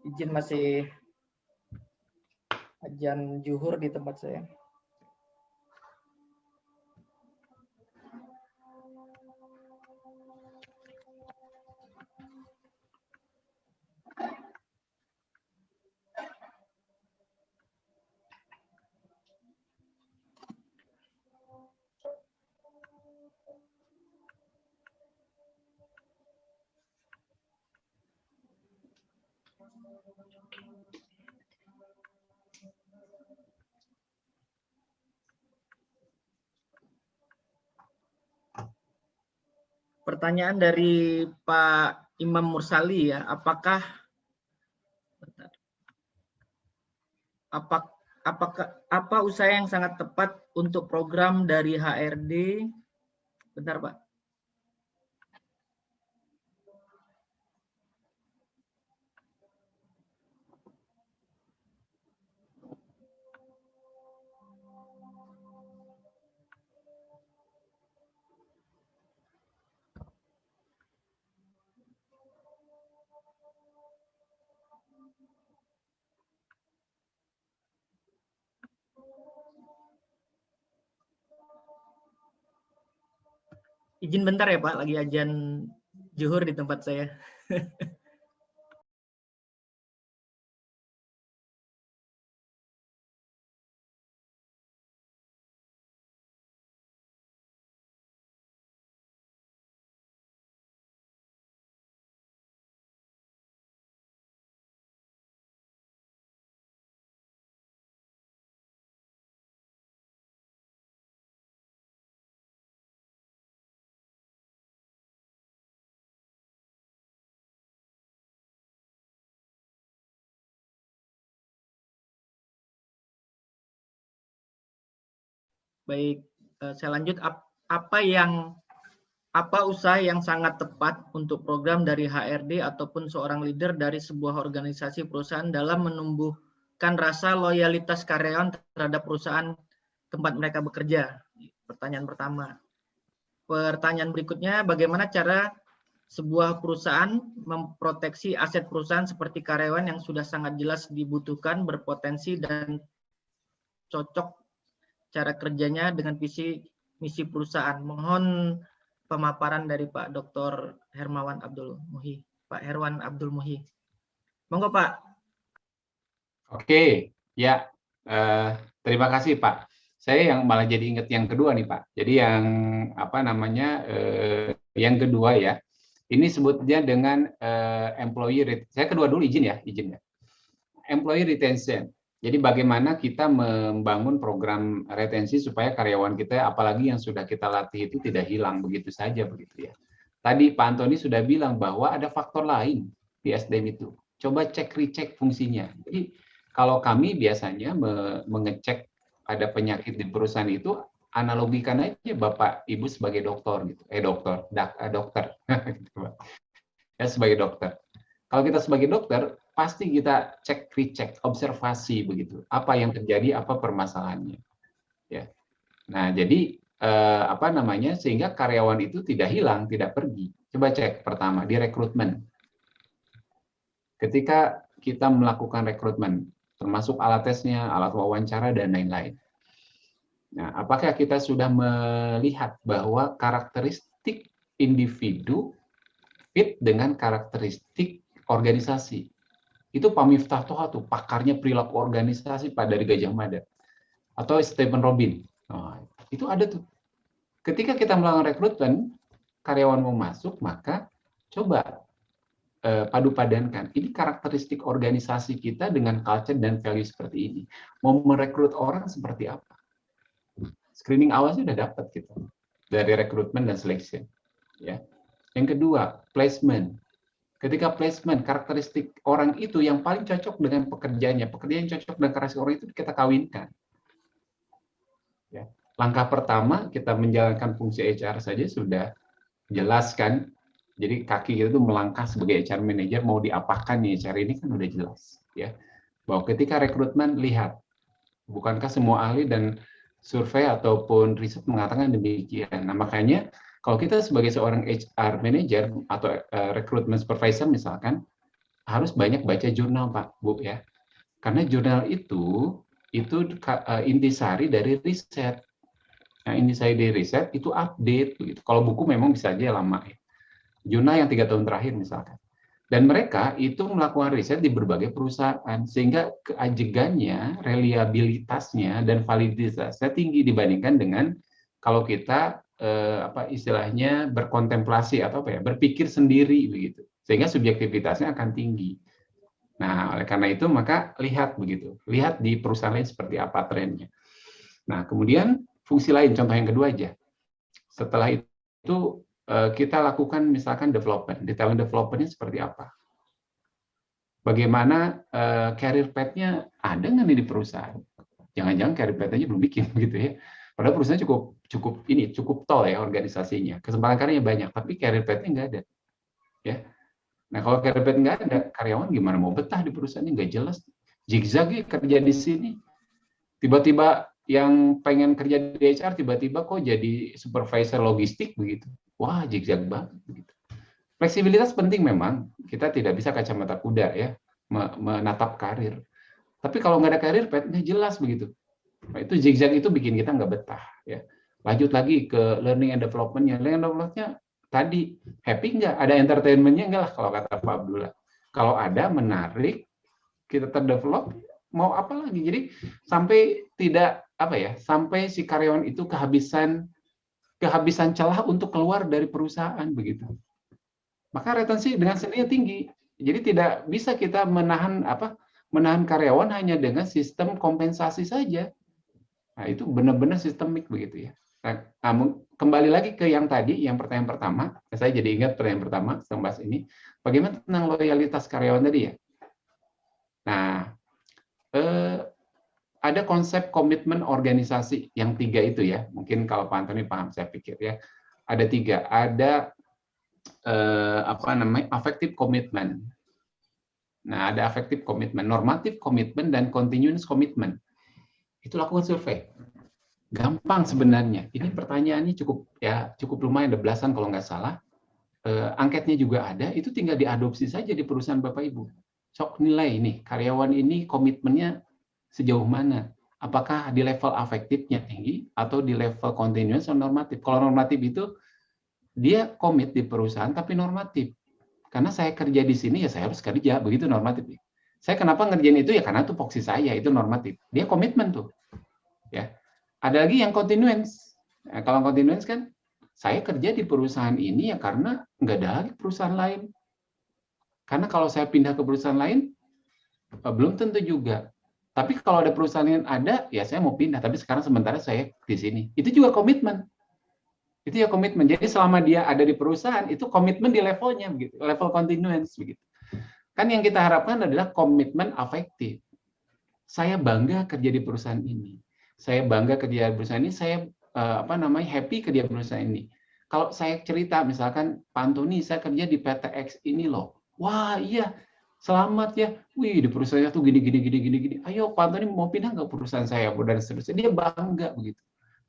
Izin masih ajan Juhur di tempat saya. Pertanyaan dari Pak Imam Mursali ya, apakah apa usaha yang sangat tepat untuk program dari HRD? Bentar, Pak. Izin bentar ya Pak, lagi ajan zuhur di tempat saya. Baik, saya lanjut. Apa usaha yang sangat tepat untuk program dari HRD ataupun seorang leader dari sebuah organisasi perusahaan dalam menumbuhkan rasa loyalitas karyawan terhadap perusahaan tempat mereka bekerja? Pertanyaan pertama. Pertanyaan berikutnya, bagaimana cara sebuah perusahaan memproteksi aset perusahaan seperti karyawan yang sudah sangat jelas dibutuhkan, berpotensi, dan cocok cara kerjanya dengan visi misi perusahaan? Mohon pemaparan dari Pak Dr. Hermawan Abdul Muhi. Pak Herwan Abdul Muhi. Monggo Pak. Oke, ya. Terima kasih Pak. Saya yang malah jadi ingat yang kedua nih Pak. Jadi yang apa namanya yang kedua ya. Ini sebutnya dengan employee. Saya kedua dulu izin ya. Employee retention. Jadi bagaimana kita membangun program retensi supaya karyawan kita, apalagi yang sudah kita latih itu tidak hilang begitu saja begitu ya. Tadi Pak Antoni sudah bilang bahwa ada faktor lain di SDM itu. Coba cek-recek fungsinya. Jadi kalau kami biasanya mengecek ada penyakit di perusahaan itu, analogikan aja Bapak Ibu sebagai dokter gitu. Dokter. Ya sebagai dokter. Kalau kita sebagai dokter, pasti kita cek-recek, observasi begitu. Apa yang terjadi, apa permasalahannya. Ya. Nah, jadi apa namanya sehingga karyawan itu tidak hilang, tidak pergi. Coba cek pertama di rekrutmen. Ketika kita melakukan rekrutmen, termasuk alat tesnya, alat wawancara dan lain-lain. Nah, apakah kita sudah melihat bahwa karakteristik individu fit dengan karakteristik organisasi? Itu Pak Miftah Toha tuh, pakarnya perilaku organisasi Pak dari Gajah Mada. Atau Stephen Robin. Nah, itu ada tuh. Ketika kita melakukan rekrutmen, karyawan mau masuk, maka coba padu-padankan. Ini karakteristik organisasi kita dengan culture dan value seperti ini. Mau merekrut orang seperti apa? Screening awal sudah dapat kita dari rekrutmen dan selection. Ya. Yang kedua, placement. Ketika placement, karakteristik orang itu yang paling cocok dengan pekerjaannya, pekerjaan yang cocok dengan karakteristik orang itu kita kawinkan. Ya. Langkah pertama, kita menjalankan fungsi HR saja sudah jelaskan. Jadi kaki kita itu melangkah sebagai HR manager, mau diapakan nih HR ini kan udah jelas. Ya. Bahwa ketika rekrutmen, lihat, bukankah semua ahli dan survei ataupun riset mengatakan demikian. Nah makanya, kalau kita sebagai seorang HR manager atau recruitment supervisor misalkan, harus banyak baca jurnal Pak, Bu ya. Karena jurnal itu intisari dari riset. Nah, intisari dari riset itu update begitu. Kalau buku memang bisa aja lama ya. Jurnal yang 3 tahun terakhir misalkan. Dan mereka itu melakukan riset di berbagai perusahaan sehingga keajegannya, reliabilitasnya dan validitasnya tinggi dibandingkan dengan kalau kita istilahnya berkontemplasi atau berpikir sendiri begitu, sehingga subjektivitasnya akan tinggi. Nah, oleh karena itu maka lihat begitu. Lihat di perusahaan lain seperti apa trennya. Nah, kemudian fungsi lain, contoh yang kedua aja. Setelah itu kita lakukan misalkan development. Di talent development-nya seperti apa? Bagaimana career path-nya ada nggak nih di perusahaan? Jangan-jangan career path-nya belum bikin gitu ya. Padahal perusahaan cukup tall ya organisasinya. Kesempatan karyanya banyak, tapi career path-nya nggak ada. Ya. Nah, kalau career path nggak ada, karyawan gimana mau betah di perusahaannya? Nggak jelas. Zigzag ya kerja di sini. Tiba-tiba yang pengen kerja di HR, tiba-tiba kok jadi supervisor logistik begitu. Wah, zigzag banget. Begitu. Fleksibilitas penting memang. Kita tidak bisa kacamata kuda ya, menatap karir. Tapi kalau nggak ada karir, nggak jelas begitu. Nah, itu zigzag itu bikin kita nggak betah. Ya. Lanjut lagi ke learning and development-nya. Learning and development-nya tadi, happy nggak? Ada entertainment-nya nggak lah kalau kata Pak Abdullah. Kalau ada, menarik, kita terdevelop, mau apa lagi? Jadi sampai tidak sampai si karyawan itu kehabisan celah untuk keluar dari perusahaan begitu. Maka retensi dengan sendirinya tinggi. Jadi tidak bisa kita menahan karyawan hanya dengan sistem kompensasi saja. Nah, itu benar-benar sistemik begitu ya. Nah, kembali lagi ke yang tadi, yang pertanyaan pertama, saya jadi ingat pertanyaan pertama setelah bahas ini, bagaimana tentang loyalitas karyawan tadi ya? Nah, ada konsep komitmen organisasi yang 3 itu ya. Mungkin kalau Pak Antoni paham, saya pikir ya. Ada 3. Ada affective commitment. Nah, ada affective commitment, normative commitment, dan continuous commitment. Itu lakukan survei. Gampang sebenarnya. Ini pertanyaannya cukup lumayan, ada belasan kalau nggak salah. Angketnya juga ada, itu tinggal diadopsi saja di perusahaan Bapak Ibu. Sok nilai nih, karyawan ini komitmennya sejauh mana? Apakah di level afektifnya tinggi atau di level continuous atau normatif? Kalau normatif itu dia komit di perusahaan tapi normatif. Karena saya kerja di sini ya saya harus kerja, begitu normatif. Saya kenapa ngerjain itu ya karena itu voksi saya, itu normatif. Dia komitmen tuh. Ya. Ada lagi yang continuous. Nah, kalau continuous kan saya kerja di perusahaan ini ya karena nggak ada lagi perusahaan lain. Karena kalau saya pindah ke perusahaan lain belum tentu juga. Tapi kalau ada perusahaan yang ada, ya saya mau pindah. Tapi sekarang sementara saya di sini. Itu juga komitmen. Itu ya komitmen. Jadi selama dia ada di perusahaan, itu komitmen di levelnya, begitu, level continuance. Begitu. Kan yang kita harapkan adalah komitmen afektif. Saya bangga kerja di perusahaan ini. Saya bangga kerja di perusahaan ini. Saya happy kerja di perusahaan ini. Kalau saya cerita, misalkan, Pak Antoni, saya kerja di PTX ini loh. Wah, iya. Selamat ya, wih di perusahaannya tuh gini. Ayo Pak Antoni mau pindah nggak perusahaan saya dan seterusnya. Dia bangga begitu.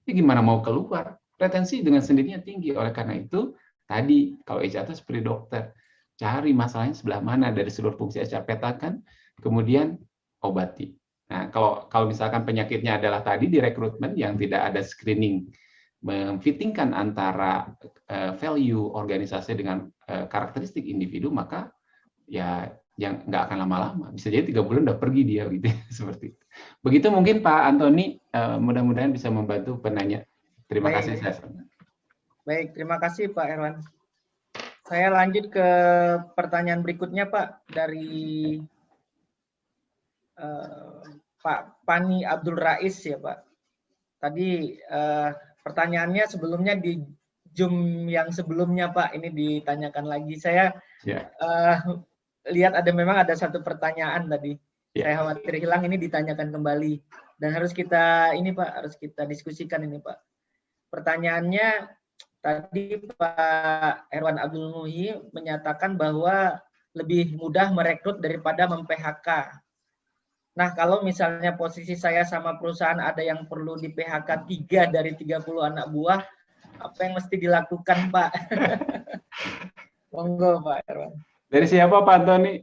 Ini gimana mau keluar? Retensi dengan sendirinya tinggi. Oleh karena itu tadi kalau HR itu seperti dokter, cari masalahnya sebelah mana dari seluruh fungsi HR, petakan, kemudian obati. Nah kalau misalkan penyakitnya adalah tadi di rekrutmen yang tidak ada screening, memfittingkan antara value organisasi dengan karakteristik individu, maka ya yang nggak akan lama-lama, bisa jadi 3 bulan udah pergi dia gitu seperti itu. Begitu mungkin Pak Antoni, mudah-mudahan bisa membantu penanya. Terima kasih. Baik, terima kasih Pak Erwan. Saya lanjut ke pertanyaan berikutnya Pak dari Pak Pani Abdul Rais ya Pak. Tadi pertanyaannya sebelumnya di Zoom yang sebelumnya Pak, ini ditanyakan lagi. Saya lihat memang ada satu pertanyaan tadi. Saya khawatir hilang, ini ditanyakan kembali dan harus kita diskusikan ini Pak. Pertanyaannya tadi Pak Erwan Abdul Muhi menyatakan bahwa lebih mudah merekrut daripada mem-PHK. Nah, kalau misalnya posisi saya sama perusahaan ada yang perlu di PHK 3 dari 30 anak buah, apa yang mesti dilakukan Pak? Monggo Pak Erwan. Dari siapa Pak Antoni?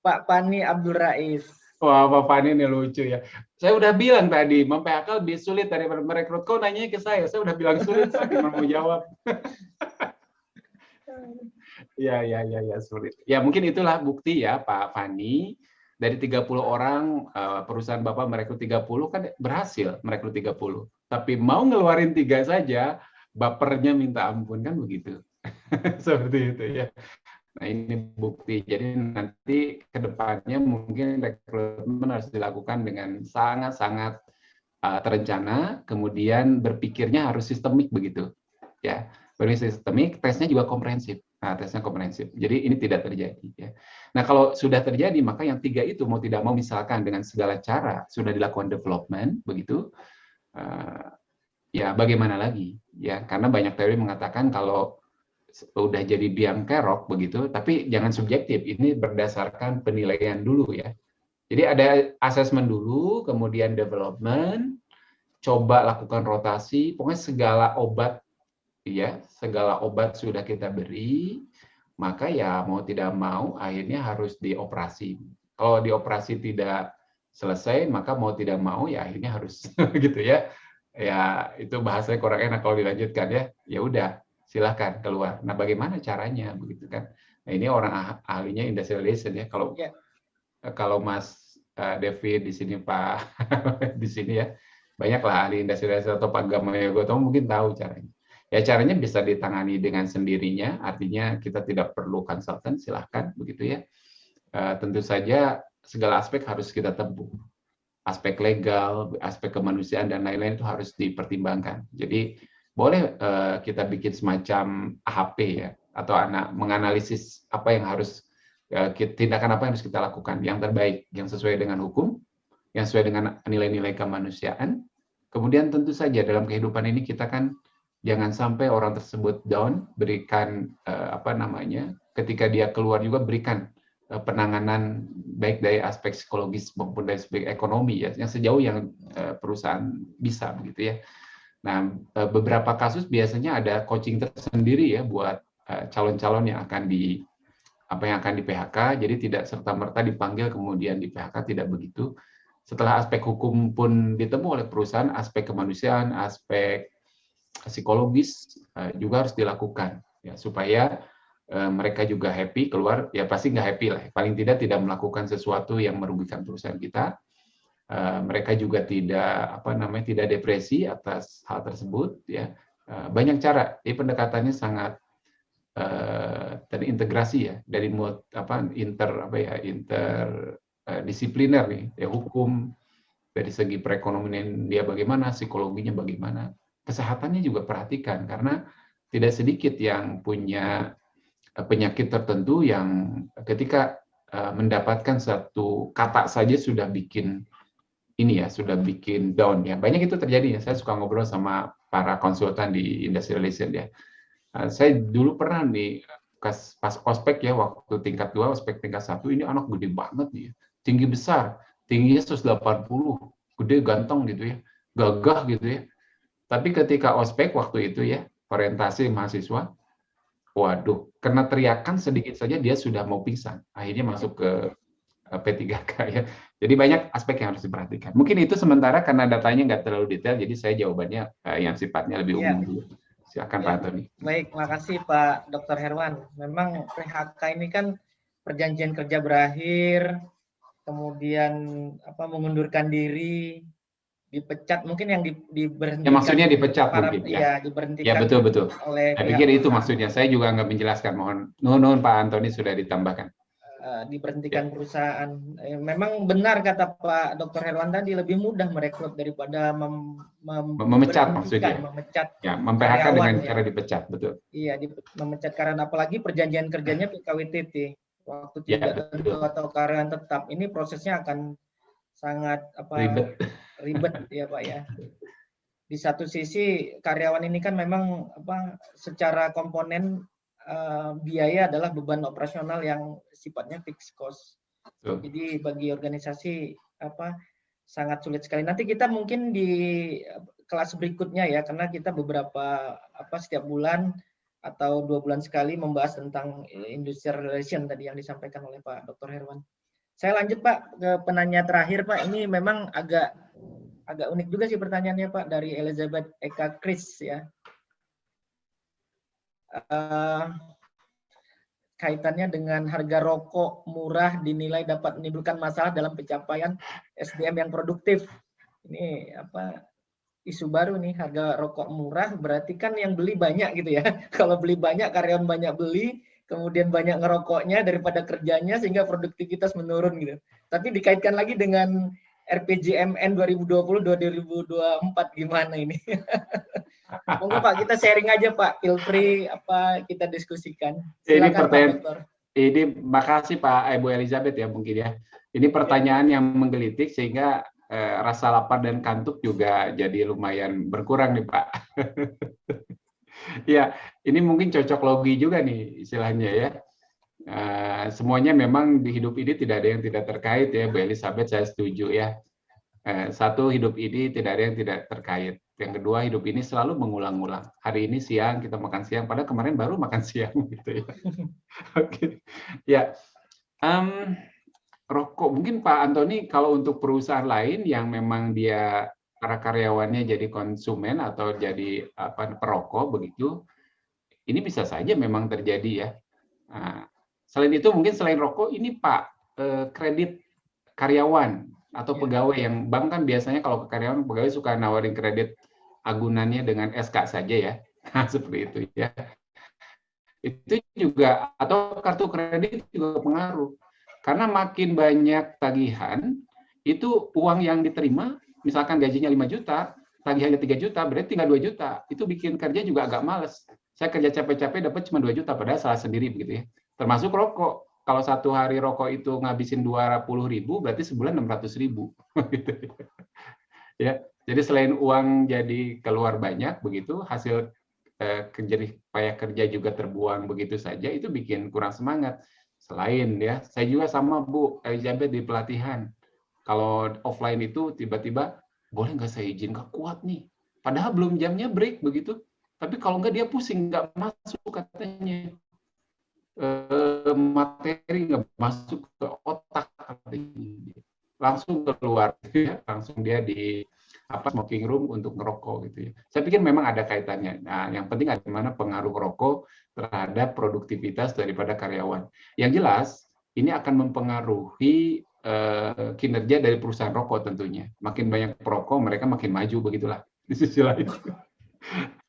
Pak Pani Abdul Rais. Wah, Pak Pani ini lucu ya. Saya udah bilang tadi, mem-PHK lebih sulit daripada merekrut. Kok nanya ke saya udah bilang sulit, saya gimana mau jawab? Ya, sulit. Ya, mungkin itulah bukti ya Pak Pani. Dari 30 orang, perusahaan Bapak merekrut 30, kan berhasil merekrut 30. Tapi mau ngeluarin 3 saja, bapernya minta ampun, kan begitu. Seperti itu ya. Nah, ini bukti. Jadi nanti ke depannya mungkin rekrutmen harus dilakukan dengan sangat-sangat terencana, kemudian berpikirnya harus sistemik begitu. Ya, berpikir sistemik, tesnya juga komprehensif. Nah, tesnya komprehensif. Jadi ini tidak terjadi. Ya. Nah, kalau sudah terjadi, maka yang 3 itu mau tidak mau misalkan dengan segala cara sudah dilakukan development, begitu, ya bagaimana lagi? Ya, karena banyak teori mengatakan kalau udah jadi biang kerok begitu, tapi jangan subjektif. Ini berdasarkan penilaian dulu ya. Jadi ada asesmen dulu, kemudian development, coba lakukan rotasi, pokoknya segala obat ya, segala obat sudah kita beri, maka ya mau tidak mau akhirnya harus dioperasi. Kalau dioperasi tidak selesai, maka mau tidak mau ya akhirnya harus gitu ya. Ya itu bahasanya kurang enak kalau dilanjutkan ya. Ya udah, silahkan keluar. Nah bagaimana caranya begitu kan? Nah ini orang ahlinya industrial relation ya. Kalau Mas David di sini Pak di sini ya, banyaklah ahli industrial relation atau Pak Gamaya Gotomo mungkin tahu caranya. Ya caranya bisa ditangani dengan sendirinya, artinya kita tidak perlu konsultan, silahkan begitu ya. Tentu saja segala aspek harus kita tempuh. Aspek legal, aspek kemanusiaan dan lain-lain itu harus dipertimbangkan. Jadi boleh kita bikin semacam AHP ya, atau menganalisis apa yang harus tindakan apa yang harus kita lakukan yang terbaik, yang sesuai dengan hukum, yang sesuai dengan nilai-nilai kemanusiaan. Kemudian tentu saja dalam kehidupan ini kita kan jangan sampai orang tersebut down, berikan ketika dia keluar juga berikan penanganan baik dari aspek psikologis maupun dari aspek ekonomi ya, yang sejauh yang perusahaan bisa begitu ya. Nah, beberapa kasus biasanya ada coaching tersendiri ya buat calon-calon yang akan di PHK, jadi tidak serta-merta dipanggil kemudian di PHK, tidak begitu. Setelah aspek hukum pun ditemu oleh perusahaan, aspek kemanusiaan, aspek psikologis juga harus dilakukan ya supaya mereka juga happy keluar, ya pasti nggak happy lah, paling tidak melakukan sesuatu yang merugikan perusahaan kita. Mereka juga tidak depresi atas hal tersebut ya. Banyak cara, pendekatannya sangat terintegrasi ya, dari interdisipliner nih ya, hukum dari segi perekonomian dia bagaimana, psikologinya bagaimana, kesehatannya juga perhatikan karena tidak sedikit yang punya penyakit tertentu yang ketika mendapatkan satu kata saja sudah bikin down ya. Banyak itu terjadi ya. Saya suka ngobrol sama para konsultan di industrial relation ya. Saya dulu pernah nih pas ospek ya, waktu tingkat 2, ospek tingkat 1, ini anak gede banget nih, tinggi besar, tingginya 180, gede ganteng gitu ya, gagah gitu ya. Tapi ketika ospek waktu itu ya, orientasi mahasiswa, waduh, kena teriakan sedikit saja dia sudah mau pingsan. Akhirnya masuk ke P3K ya. Jadi banyak aspek yang harus diperhatikan. Mungkin itu sementara karena datanya nggak terlalu detail, jadi saya jawabannya yang sifatnya lebih umum dulu. Silakan Pak Antoni. Baik, makasih Pak Dr. Herwan. Memang PHK ini kan perjanjian kerja berakhir, kemudian mengundurkan diri, dipecat, mungkin yang diberhentikan. Ya maksudnya dipecat mungkin ya. Iya, diberhentikan. Ya betul. Oleh saya pikir itu maksudnya. Saya juga nggak menjelaskan. Mohon Pak Antoni sudah ditambahkan. Diberhentikan perusahaan. Memang benar kata Pak Dr. Herwan tadi, lebih mudah merekrut daripada memecat maksudnya. Memecat. Ya, mem-PHK dengan cara dipecat, betul. Iya, memecat karena apalagi perjanjian kerjanya PKWTT. Waktu tidak tentu atau karyawan tetap, ini prosesnya akan sangat ribet ya Pak ya. Di satu sisi karyawan ini kan memang secara komponen biaya adalah beban operasional yang sifatnya fixed cost. Jadi bagi organisasi sangat sulit sekali. Nanti kita mungkin di kelas berikutnya ya, karena kita beberapa setiap bulan atau 2 bulan sekali membahas tentang industrial relation tadi yang disampaikan oleh Pak Dr. Herwan. Saya lanjut Pak ke penanya terakhir Pak. Ini memang agak unik juga sih pertanyaannya Pak, dari Elizabeth Eka Chris ya. Kaitannya dengan harga rokok murah dinilai dapat menimbulkan masalah dalam pencapaian SDM yang produktif. Ini isu baru nih, harga rokok murah berarti kan yang beli banyak gitu ya. Kalau beli banyak, karyawan banyak beli, kemudian banyak ngerokoknya daripada kerjanya sehingga produktivitas menurun gitu. Tapi dikaitkan lagi dengan RPJMN 2020-2024 gimana ini? Monggo Pak, kita sharing aja Pak, feel free apa kita diskusikan. Ini Silakan Pak pertanyaan, Dokter. ini makasih Pak Ibu Elizabeth ya mungkin ya. Ini pertanyaan yang menggelitik sehingga rasa lapar dan kantuk juga jadi lumayan berkurang nih Pak. Ya, ini mungkin cocok logi juga nih istilahnya ya. Semuanya memang di hidup ini tidak ada yang tidak terkait ya, Bu Elizabeth, saya setuju ya. Satu, hidup ini tidak ada yang tidak terkait. Yang kedua, hidup ini selalu mengulang-ulang. Hari ini siang kita makan siang, padahal kemarin baru makan siang gitu ya. Oke, ya. Rokok mungkin Pak Antoni, kalau untuk perusahaan lain yang memang dia para karyawannya jadi konsumen atau jadi perokok begitu, ini bisa saja memang terjadi ya. Nah, selain itu mungkin selain rokok ini Pak, kredit karyawan atau pegawai yang bank kan biasanya kalau ke karyawan pegawai suka nawarin kredit agunannya dengan SK saja ya. Nah, seperti itu ya. Itu juga, atau kartu kredit juga pengaruh. Karena makin banyak tagihan, itu uang yang diterima, misalkan gajinya 5 juta, tagihannya 3 juta, berarti tinggal 2 juta. Itu bikin kerja juga agak males. Saya kerja capek-capek dapat cuma 2 juta, padahal salah sendiri begitu ya. Termasuk rokok. Kalau satu hari rokok itu ngabisin 20.000, berarti sebulan 600.000. Ya, jadi selain uang jadi keluar banyak begitu, hasil jerih payah kerja juga terbuang begitu saja, itu bikin kurang semangat. Selain ya, saya juga sama Bu Elizabeth di pelatihan. Kalau offline itu tiba-tiba, boleh nggak saya izin, nggak kuat nih. Padahal belum jamnya break begitu. Tapi kalau nggak dia pusing, nggak masuk katanya. Materi nggak masuk ke otak. Langsung keluar, ya. Langsung dia di smoking room untuk ngerokok gitu ya. Saya pikir memang ada kaitannya. Nah, yang penting ada mana pengaruh rokok terhadap produktivitas daripada karyawan. Yang jelas ini akan mempengaruhi kinerja dari perusahaan rokok tentunya. Makin banyak perokok, mereka makin maju begitulah di sisi lain.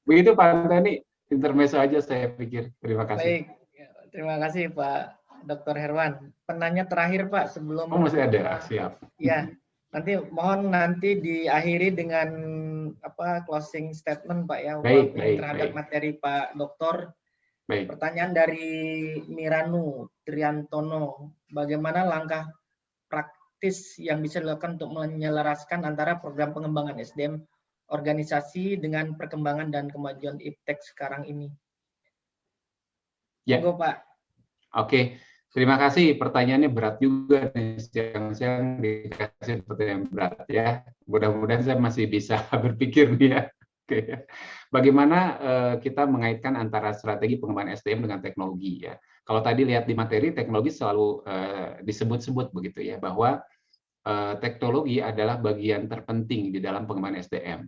Begitu Pak Antoni, intermezzo aja saya pikir. Terima kasih. Baik, terima kasih Pak Dr. Herwan. Penanya terakhir Pak sebelum masih ada, siap. Ya, nanti diakhiri dengan closing statement Pak ya, terhadap materi Pak Doktor. Baik. Pertanyaan dari Miranu Triantono, bagaimana langkah praktis yang bisa dilakukan untuk menyelaraskan antara program pengembangan SDM organisasi dengan perkembangan dan kemajuan iptek sekarang ini? Ya. Monggo Pak. Oke. Terima kasih, pertanyaannya berat juga nih, siang-siang dikasih pertanyaan berat ya. Mudah-mudahan saya masih bisa berpikir nih ya. Oke. Bagaimana kita mengaitkan antara strategi pengembangan SDM dengan teknologi ya. Kalau tadi lihat di materi, teknologi selalu disebut-sebut begitu ya, bahwa teknologi adalah bagian terpenting di dalam pengembangan SDM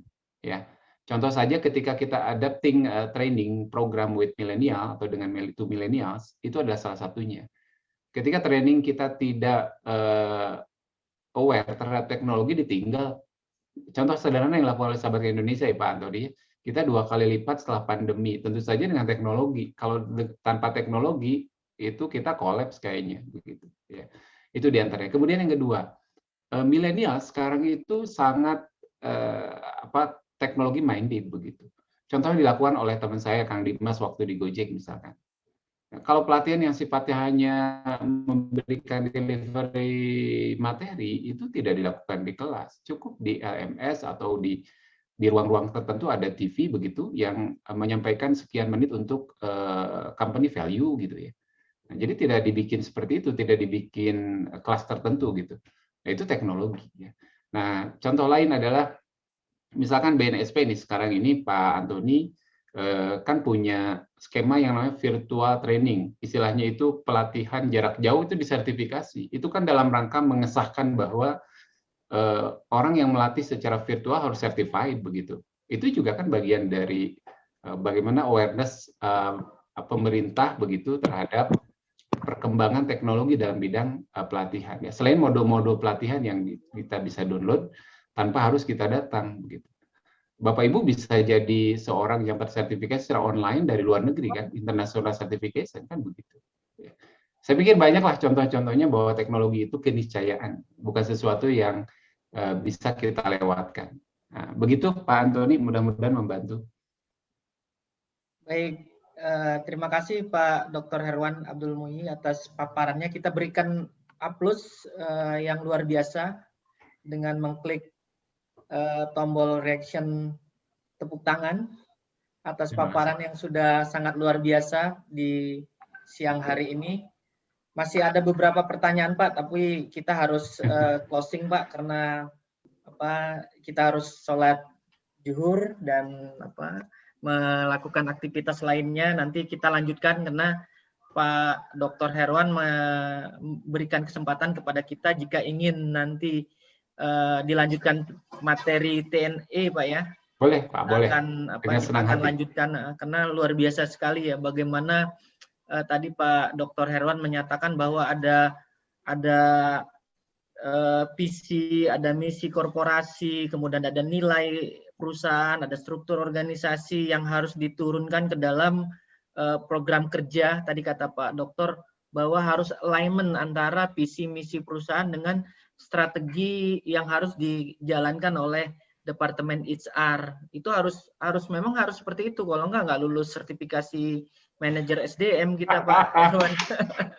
ya. Contoh saja ketika kita adapting training program with millennial atau dengan to millennials, itu adalah salah satunya. Ketika training kita tidak aware terhadap teknologi, ditinggal. Contoh sederhana yang dilakukan oleh Sahabat Indonesia ya Pak Antoni, kita 2 kali lipat setelah pandemi. Tentu saja dengan teknologi. Kalau tanpa teknologi itu kita kolaps kayaknya begitu. Ya. Itu diantaranya. Kemudian yang kedua, milenial sekarang itu sangat teknologi minded begitu. Contohnya dilakukan oleh teman saya Kang Dimas waktu di Gojek misalkan. Kalau pelatihan yang sifatnya hanya memberikan delivery materi, itu tidak dilakukan di kelas. Cukup di LMS atau di ruang-ruang tertentu ada TV begitu yang menyampaikan sekian menit untuk company value gitu ya. Nah, jadi tidak dibikin seperti itu, tidak dibikin kelas tertentu gitu. Nah, itu teknologi ya. Nah, contoh lain adalah misalkan BNSP nih sekarang ini Pak Antoni kan punya skema yang namanya virtual training. Istilahnya itu pelatihan jarak jauh itu disertifikasi. Itu kan dalam rangka mengesahkan bahwa orang yang melatih secara virtual harus certified begitu. Itu juga kan bagian dari bagaimana awareness pemerintah begitu terhadap perkembangan teknologi dalam bidang pelatihan. Ya, selain modul-modul pelatihan yang kita bisa download tanpa harus kita datang begitu. Bapak Ibu bisa jadi seorang yang bersertifikat secara online dari luar negeri kan, international certification kan begitu. Ya. Saya pikir banyaklah contoh-contohnya bahwa teknologi itu keniscayaan, bukan sesuatu yang bisa kita lewatkan. Nah, begitu Pak Antoni, mudah-mudahan membantu. Baik, terima kasih Pak Dr. Herwan Abdul Muhyi atas paparannya. Kita berikan aplaus yang luar biasa dengan mengklik tombol reaction tepuk tangan atas paparan yang sudah sangat luar biasa di siang hari ini. Masih ada beberapa pertanyaan Pak, tapi kita harus closing Pak karena kita harus sholat zuhur dan melakukan aktivitas lainnya. Nanti kita lanjutkan karena Pak Dr. Herwan memberikan kesempatan kepada kita jika ingin nanti dilanjutkan materi TNE Pak ya. Boleh Pak, boleh. Kita akan lanjutkan karena luar biasa sekali ya bagaimana tadi Pak Dr. Herwan menyatakan bahwa ada visi, ada misi korporasi, kemudian ada nilai perusahaan, ada struktur organisasi yang harus diturunkan ke dalam program kerja. Tadi kata Pak Dokter bahwa harus alignment antara visi misi perusahaan dengan strategi yang harus dijalankan oleh Departemen HR. Itu memang harus seperti itu. Kalau nggak lulus sertifikasi manajer SDM kita Pak Herwan.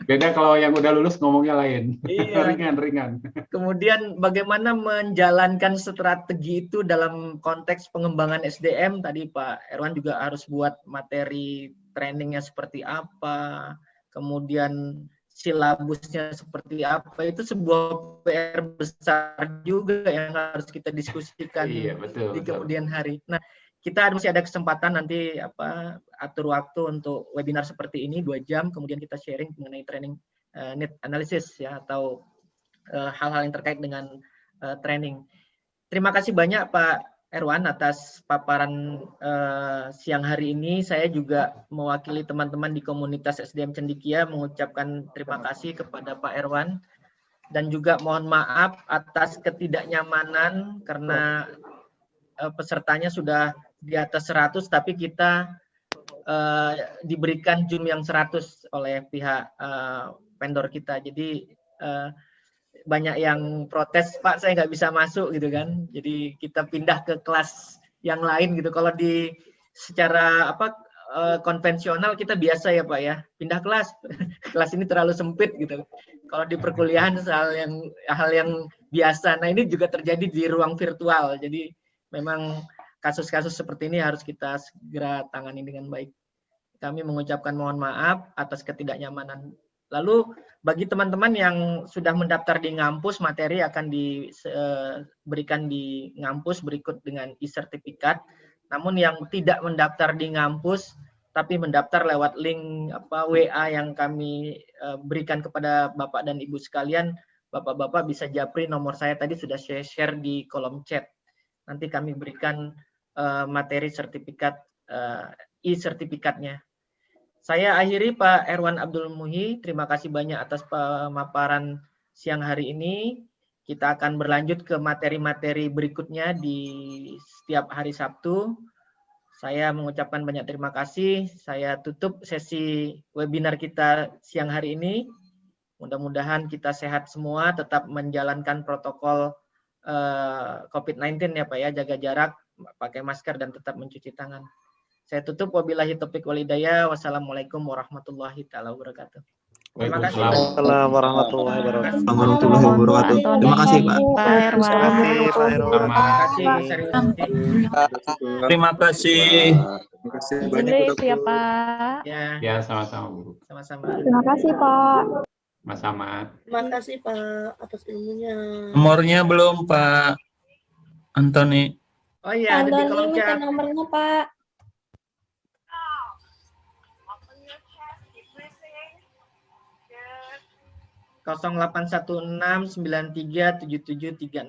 Beda kalau yang udah lulus ngomongnya lain. Iya. Ringan. Kemudian bagaimana menjalankan strategi itu dalam konteks pengembangan SDM. Tadi Pak Herwan juga harus buat materi trainingnya seperti apa. Kemudian silabusnya seperti apa. Itu sebuah PR besar juga yang harus kita diskusikan di kemudian hari. Nah, kita masih ada kesempatan nanti atur waktu untuk webinar seperti ini 2 jam, kemudian kita sharing mengenai training need analysis ya atau hal-hal yang terkait dengan training. Terima kasih banyak Pak Herwan atas paparan siang hari ini. Saya juga mewakili teman-teman di komunitas SDM Cendikia mengucapkan terima kasih kepada Pak Herwan dan juga mohon maaf atas ketidaknyamanan karena pesertanya sudah di atas 100 tapi kita diberikan Zoom yang 100 oleh pihak vendor kita. Jadi banyak yang protes, Pak saya nggak bisa masuk gitu kan. Jadi kita pindah ke kelas yang lain gitu. Kalau di secara konvensional kita biasa ya Pak ya, pindah kelas. Kelas ini terlalu sempit gitu. Kalau di perkuliahan hal yang biasa. Nah ini juga terjadi di ruang virtual. Jadi memang kasus-kasus seperti ini harus kita segera tangani dengan baik. Kami mengucapkan mohon maaf atas ketidaknyamanan. Lalu bagi teman-teman yang sudah mendaftar di ngampus, materi akan diberikan di ngampus berikut dengan e-sertifikat. Namun yang tidak mendaftar di ngampus, tapi mendaftar lewat link WA yang kami berikan kepada Bapak dan Ibu sekalian, Bapak-Bapak bisa japri nomor saya tadi sudah saya share di kolom chat. Nanti kami berikan materi sertifikat e-sertifikatnya. Saya akhiri Pak Herwan Abdul Muhyi. Terima kasih banyak atas pemaparan siang hari ini. Kita akan berlanjut ke materi-materi berikutnya di setiap hari Sabtu. Saya mengucapkan banyak terima kasih. Saya tutup sesi webinar kita siang hari ini. Mudah-mudahan kita sehat semua, tetap menjalankan protokol COVID-19 ya Pak ya, jaga jarak, pakai masker dan tetap mencuci tangan. Saya tutup wabillahi taufiq wal hidayah. Wassalamualaikum warahmatullahi wabarakatuh. Terima kasih. Waalaikumsalam warahmatullahi wabarakatuh. Terima kasih Pak. Terima kasih. Terima kasih. Izin ya Pak. Ya, sama-sama Bu. Sama-sama. Terima kasih Pak. Sama-sama. Terima kasih Pak atas ilmunya. Nomornya belum Pak Antoni. Oh iya, ada di kolom chat. Nomornya Pak. Kosong 0816937736.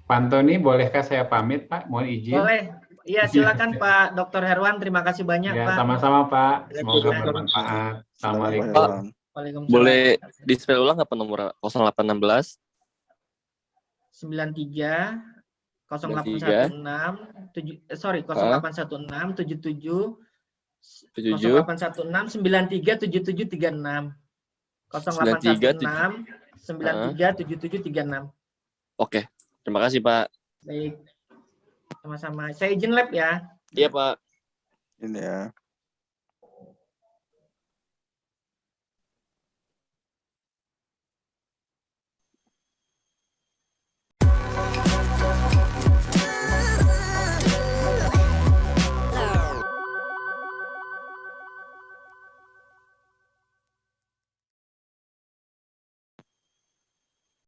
Pak Antoni, bolehkah saya pamit Pak? Mohon izin. Boleh. Iya, silakan Pak Dr. Herwan. Terima kasih banyak ya, Pak. Sama-sama Pak. Semoga bermanfaat. Assalamualaikum. Pak, boleh di-spell ulang apa nomor 0816 93 0816 0816 77 77 0816 93 7736 0816 93 7736. Oke, terima kasih Pak. Baik. Sama-sama. Saya izin lab ya. Iya Pak. Ini ya.